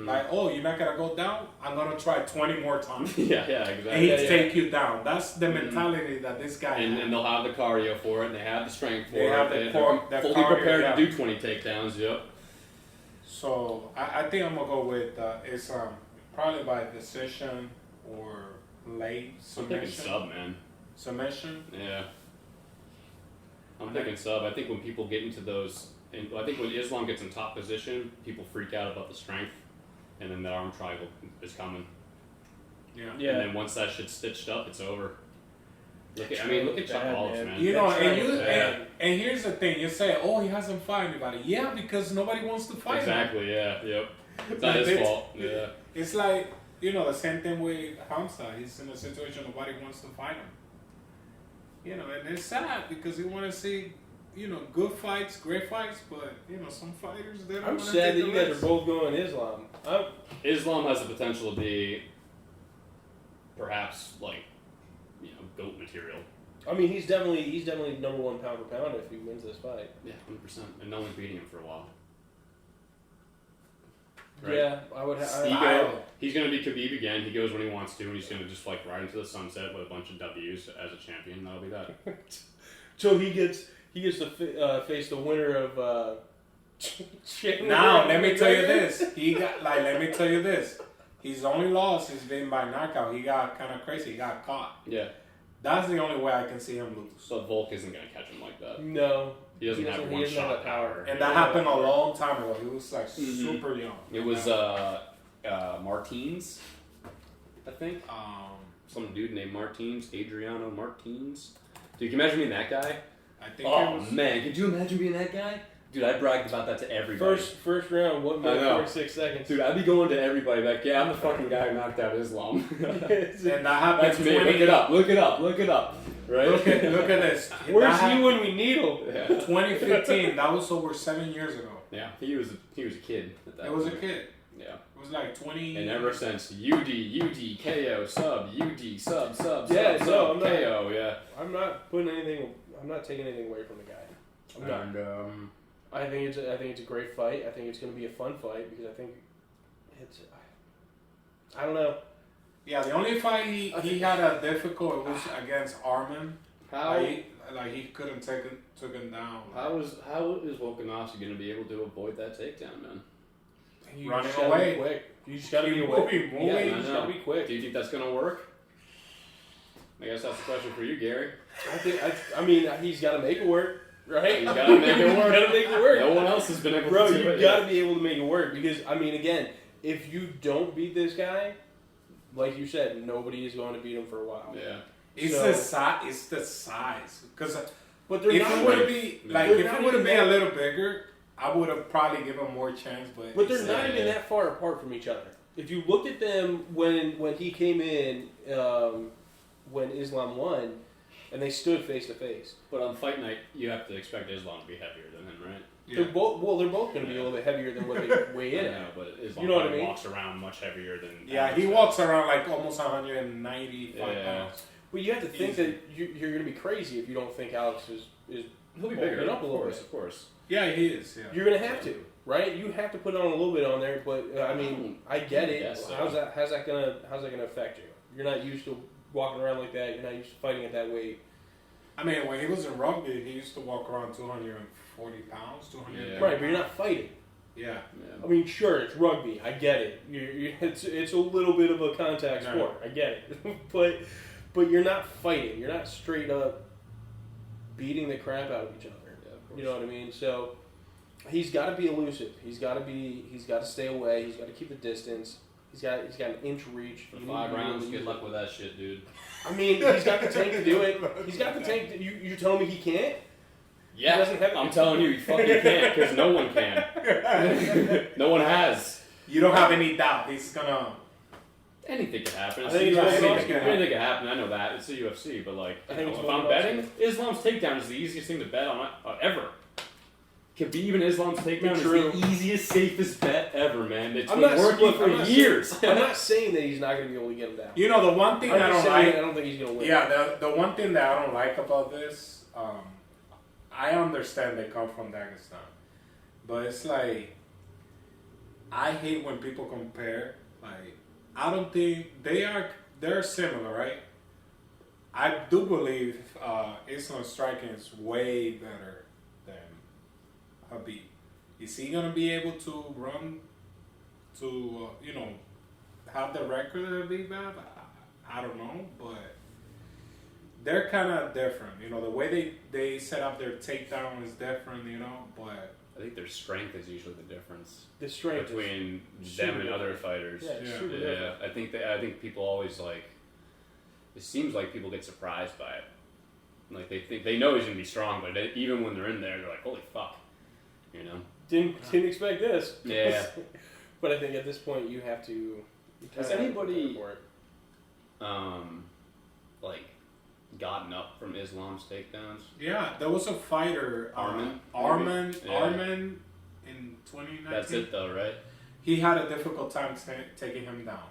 not gonna go down. I'm gonna try 20 more times. yeah, exactly. And he'd take you down. That's the mentality that this guy has. And they'll have the cardio for it, and they have the strength for it. They're fully cardio, prepared to do 20 takedowns. Yep. So I think I'm gonna go with Islam, probably by decision or late submission. I'm thinking sub, man. Submission. Yeah. I'm thinking sub. I think when people get into those. And I think when Islam gets in top position, people freak out about the strength, and then the arm triangle is coming. Yeah. And then once that shit's stitched up, it's over. Look at Chuck Wallace, man. And here's the thing: you say, "Oh, he hasn't fought anybody." Yeah, because nobody wants to fight him. Exactly. Yeah. Yep. It's not his fault. Yeah. It's like the same thing with Hamza. He's in a situation nobody wants to fight him. And it's sad because you want to see. Good fights, great fights, but some fighters they don't. I'm sad that you guys are both going Islam. Islam has the potential to be, perhaps GOAT material. I mean, he's definitely number 1 pound for pound if he wins this fight. Yeah, 100%, and no one's beating him for a while. Right? Yeah, I would. He's going to be Khabib again. He goes when he wants to, and he's going to just right into the sunset with a bunch of W's as a champion. That'll be that. So he gets to face the winner of. Now let me tell you this. Let me tell you this. His only loss has been by knockout. He got kind of crazy. He got caught. Yeah. That's the only way I can see him lose. So Volk isn't going to catch him like that. No. He doesn't have one shot power. And that happened a long time ago. He was super young. It was Martins, I think. Some dude named Martins, Adriano Martins. Dude, can you imagine being that guy? I think man, could you imagine being that guy? Dude, I bragged about that to everybody. First round, 1 minute 46 seconds. Dude, I'd be going to everybody like, yeah, I'm the fucking guy who knocked out Islam. And that happened. That's me. Look it up. Right? Look at this. Where's he when we need him? Yeah. 2015. That was over 7 years ago. Yeah, he was a kid at that point. Was a kid. Yeah. It was like 20. And ever since UD, KO, sub, UD, sub, yeah, sub, no, KO, yeah. I'm not taking anything away from the guy. I'm not. I think it's a great fight. I think it's going to be a fun fight because I think it's. I don't know. Yeah, the only fight he had a difficult was against Arman. How he couldn't took him down. How is Volkanovski going to be able to avoid that takedown, man? Running away. Quick. You just got to be moving. Yeah, you just got to be quick. Do you think that's going to work? I guess that's the question for you, Gary. I mean, he's got to make it work. Right? He's got to make it work. Got to make it work. No one else has been able to do it. Bro, you got to be able to make it work because, I mean, again, if you don't beat this guy, like you said, nobody is going to beat him for a while. Yeah. It's the size. Because if it would have been a little bigger, I would have probably given him more chance. But they're not even that far apart from each other. If you looked at them when he came in, when Islam won, and they stood face to face. But on fight night, you have to expect Islam to be heavier than him, right? Yeah. They're both going to be a little bit heavier than what they weigh in. I know, but Islam You know what I mean? walks around much heavier than. Yeah, he walks around like almost 195 pounds. Well, you have to think that you're going to be crazy if you don't think Alex is He'll be bigger, up a little bit. of course. Yeah, he is. Yeah. You're going to have to, right? You have to put on a little bit on there, but I mean, I get it. Guess so. How's that gonna affect you? You're not used to walking around like that. You're not used to fighting at that weight. I mean, when he was in rugby, he used to walk around 240 pounds, 200. Yeah. Right, but you're not fighting. Yeah. I mean, sure, it's rugby. I get it. It's a little bit of a contact sport. I get it, but you're not fighting. You're not straight up beating the crap out of each other. Yeah, you know what I mean? So he's got to be elusive. He's got to stay away. He's got to keep the distance. He's got an inch reach. For 5 rounds, good luck with that shit, dude. I mean, he's got the tank to do it. He's got the tank. You're telling me he can't? Yeah, he doesn't have I'm telling you, he fucking can't, because no one can. No one has. You don't have any doubt he's gonna. Anything could happen. I think Anything could happen. I know that. It's the UFC, but like, if I'm betting, Islam's takedown is the easiest thing to bet on ever. Khabib and Islam's takedown is the easiest, safest bet ever, man. It's been working for years. I'm not saying that he's not going to be able to get him down. You know, the one thing I don't like. I don't think he's going to win. Yeah, the one thing that I don't like about this, I understand they come from Dagestan, but it's like I hate when people compare. Like, I don't think they're similar, right? I do believe Islam striking is way better than Khabib. Is he gonna be able to run to have the record that Khabib have? I don't know, but they're kind of different. You know, the way they set up their takedown is different. You know, but I think their strength is usually the difference. The strength between them and other fighters. Yeah. I think people always like. It seems like people get surprised by it. Like they know he's gonna be strong, but even when they're in there, they're like, "Holy fuck," you know. Didn't expect this. Yeah. But I think at this point you have to. Has anybody like gotten up from Islam's takedowns? yeah, there was a fighter, Arman in 2019. That's it though, right? He had a difficult time taking him down.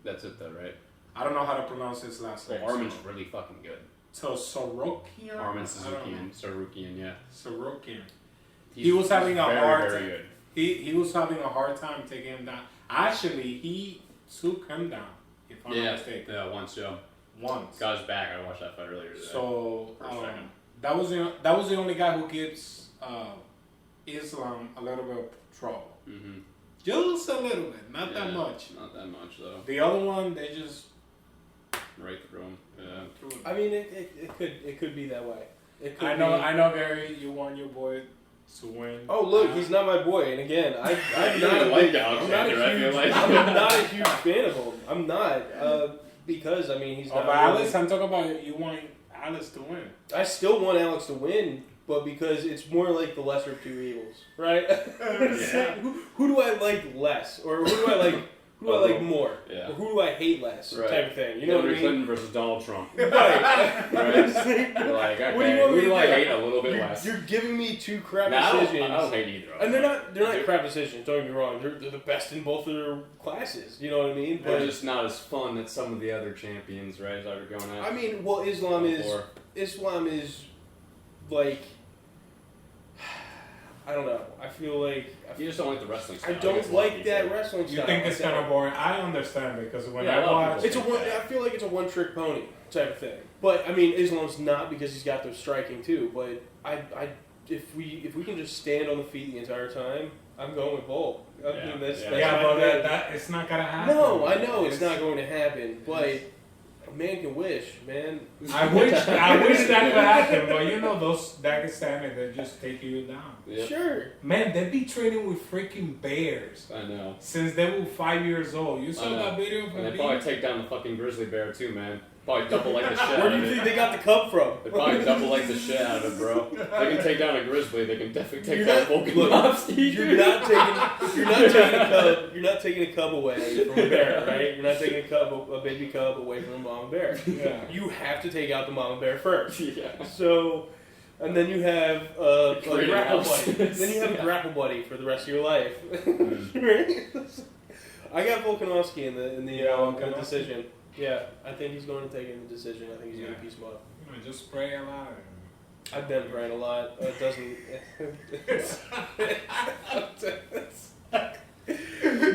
That's it though, right? I don't know how to pronounce his last name. Well, Arman's really fucking good. So Sorokian? Arman Sarukian, yeah. Sorokian. He was having a hard very time. good. He was having a hard time taking him down. Actually, he took him down, if I'm not mistaken. Yeah, once, yeah. Once. Got his back. I watched that fight earlier today. So For a second. that was the only guy who gives Islam a little bit of trouble. Mm-hmm. Just a little bit, not that much. Not that much though. The other one, they just right through him. Yeah. threw him. I mean, it could be that way. It could I know, Gary. You want your boy to win. Oh look, he's not my boy, and again, I'm not a huge fan of him. I'm not because I mean he's not. Alice, I'm talking about you want Alice to win. I still want Alex to win, but because it's more like the lesser of two evils, right? Yeah. Who do I like less, or who do I like? Who do I like more? Yeah. Or who do I hate less? Right. Type of thing. You know what I mean? Clinton versus Donald Trump. Right. Right? You're like, okay, What do you want me who to do I do? hate a little bit less? You're giving me two crap Nah, decisions. I don't hate either of them. And they're not crap decisions, don't get me wrong. They're the best in both of their classes. You know what I mean? They're just not as fun as some of the other champions, right? As I were going at. I mean, well, Islam is like, I don't know. I feel like You just don't like the wrestling style. I don't like that wrestling You style. think it's kind of boring? I understand because when Yeah, I a lot of watch, people I feel like it's a one-trick pony type of thing. But I mean, Islam's not because he's got the striking too. But if we can just stand on the feet the entire time, I'm going with Bull. I mean, that's my but thing. that it's not gonna happen. No, I know it's not going to happen, but a man can wish, man. I wish that could happen, but you know those Dagestani that just take you down. Yep. Sure. Man, they be training with freaking bears I know. since they were 5 years old. You saw that video And from they probably take down the fucking grizzly bear too, man. Probably double leg the shit out Where do of you it. think they got the cup from? They probably double leg the shit out of it, bro. If they can take down a grizzly, they can definitely take You're down not- Volkanovski. You're not taking a cub. You're not taking a cub away from a bear, right? You're not taking a baby cub away from a mama bear. Yeah. You have to take out the mama bear first. Yeah. So, and then you have a Creating grapple houses. buddy. Then you have a grapple buddy for the rest of your life. Mm. Right? I got Volkanovski in the Volkanovski? decision. Yeah, I think he's going to take it in the decision. I think he's going to piece him up. You know, just spray a lot. I've been praying a lot. It doesn't.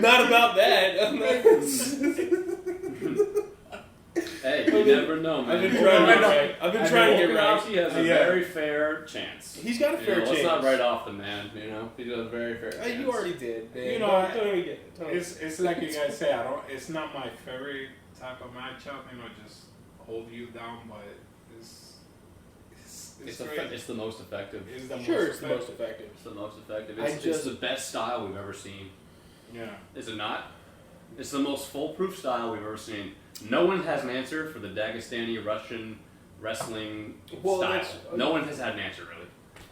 Not about that. Hey, you never know, man. I've been trying to get right. I've been trying to get right. Volkanovski has a very fair chance. He's got a fair chance. Let's not write off the man. You know, he does a very fair chance. You already did, man. You know, don't even get it. It's like you guys say. It's not my favorite type of matchup. You know, just hold you down, but It's the most effective. It's the It's the most effective. It's the most effective. It's It's the best style we've ever seen. Yeah. Is it not? It's the most foolproof style we've ever seen. No one has an answer for the Dagestani Russian wrestling style. No one has had an answer really.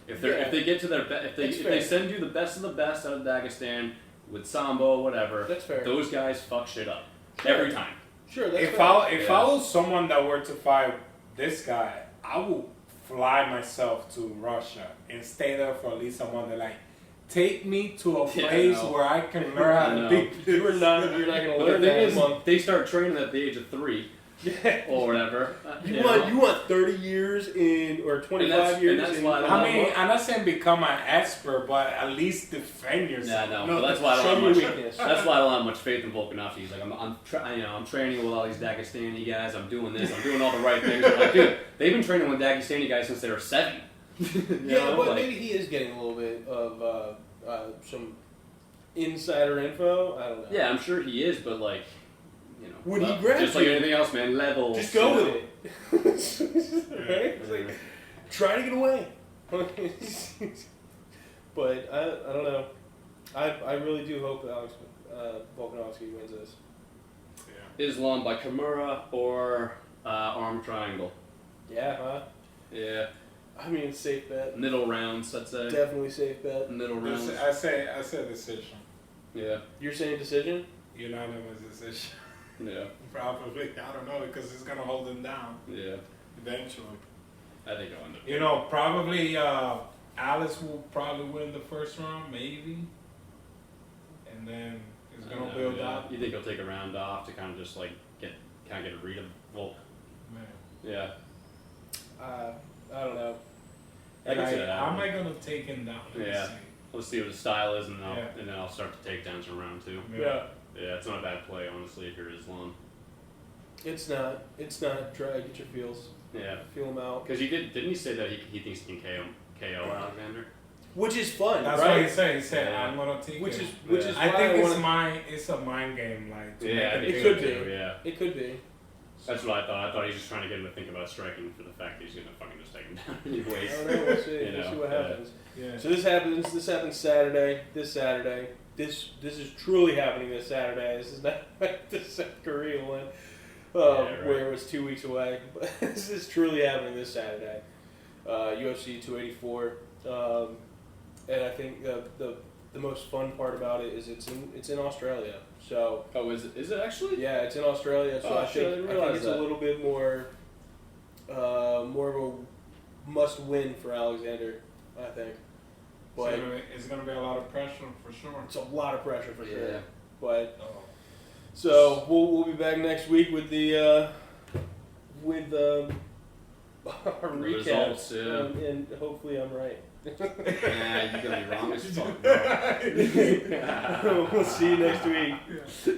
If they get to their if they send you the best of the best out of Dagestan with sambo whatever, That's fair. those guys fuck shit up every time. Sure, that's If fair. I was someone that were to fight this guy, I would fly myself to Russia and stay there for at least a month. Like, take me to a place where I can learn how to beat. You're not going to But learn the that thing in is, a month. they start training at the age of 3 or whatever. You want 30 years or 25 years that's in. why I mean, I'm not saying become an expert, but at least defend yourself. Yeah, no, but that's why I show don't your have much. weakness. That's why I don't have much faith in Volkanovski. He's like, I'm training with all these Dagestani guys. I'm doing this. I'm doing all the right things. I'm like, dude, they've been training with Dagestani guys since they were 7. But maybe he is getting a little bit of some insider info. I don't know. Yeah, I'm sure he is, but like, you know, When he grabs just like you, anything else, man, levels. just go with it. Right? It's like, try to get away. But I don't know. I really do hope that Volkanovski wins this. Islam by Kimura or arm triangle. Yeah, huh? Yeah, I mean, safe bet. middle rounds, I'd say. Definitely safe bet. Middle rounds. I say decision. Yeah, You're saying decision? Unanimous decision. yeah, Probably. I don't know, because it's gonna hold him down yeah. eventually. I think I'll end up. You know, probably Alice will probably win the first round, maybe, and then it's gonna build up. You think he'll take a round off to kind of just like get a read of Volk? Man. Yeah. I don't know. I can see that How am happening. I gonna take him down? Yeah. Let's see what his style is, and Yeah. then I'll start to take downs in round 2. Yeah. Yeah, it's not a bad play, honestly, if you're Islam. It's not. It's not. Try get your feels. Yeah. Feel them out. Because didn't he say that he thinks he can KO Alexander? Which is fun, That's right? what he said. He said, Yeah. "I'm gonna take Which him." is which Yeah. is I why think wanna- it's a mind game, like. To Yeah, make I him think It think. could be. Yeah. It could be. That's what I thought. I thought he was just trying to get him to think about striking for the fact that he's gonna fucking just take him down anyways. I don't know. We'll see. You We'll know, see what yeah. happens. Yeah. So this happens. This happens Saturday. This Saturday. This is truly happening this Saturday. This is not like the South Korea one, right. where it was 2 weeks away. But this is truly happening this Saturday. UFC 284, and I think the most fun part about it is it's in Australia. So Oh, is it actually? yeah, it's in Australia. So Oh, I shit, I think didn't I think realize it's that. a little bit more of a must win for Alexander. I think. But It's gonna be a lot of pressure for sure. it's a lot of pressure for sure. Yeah. But Oh. so we'll be back next week with our The recap, results, yeah. and hopefully I'm right. Nah, you're gonna be wrong as fuck. We'll see you next week.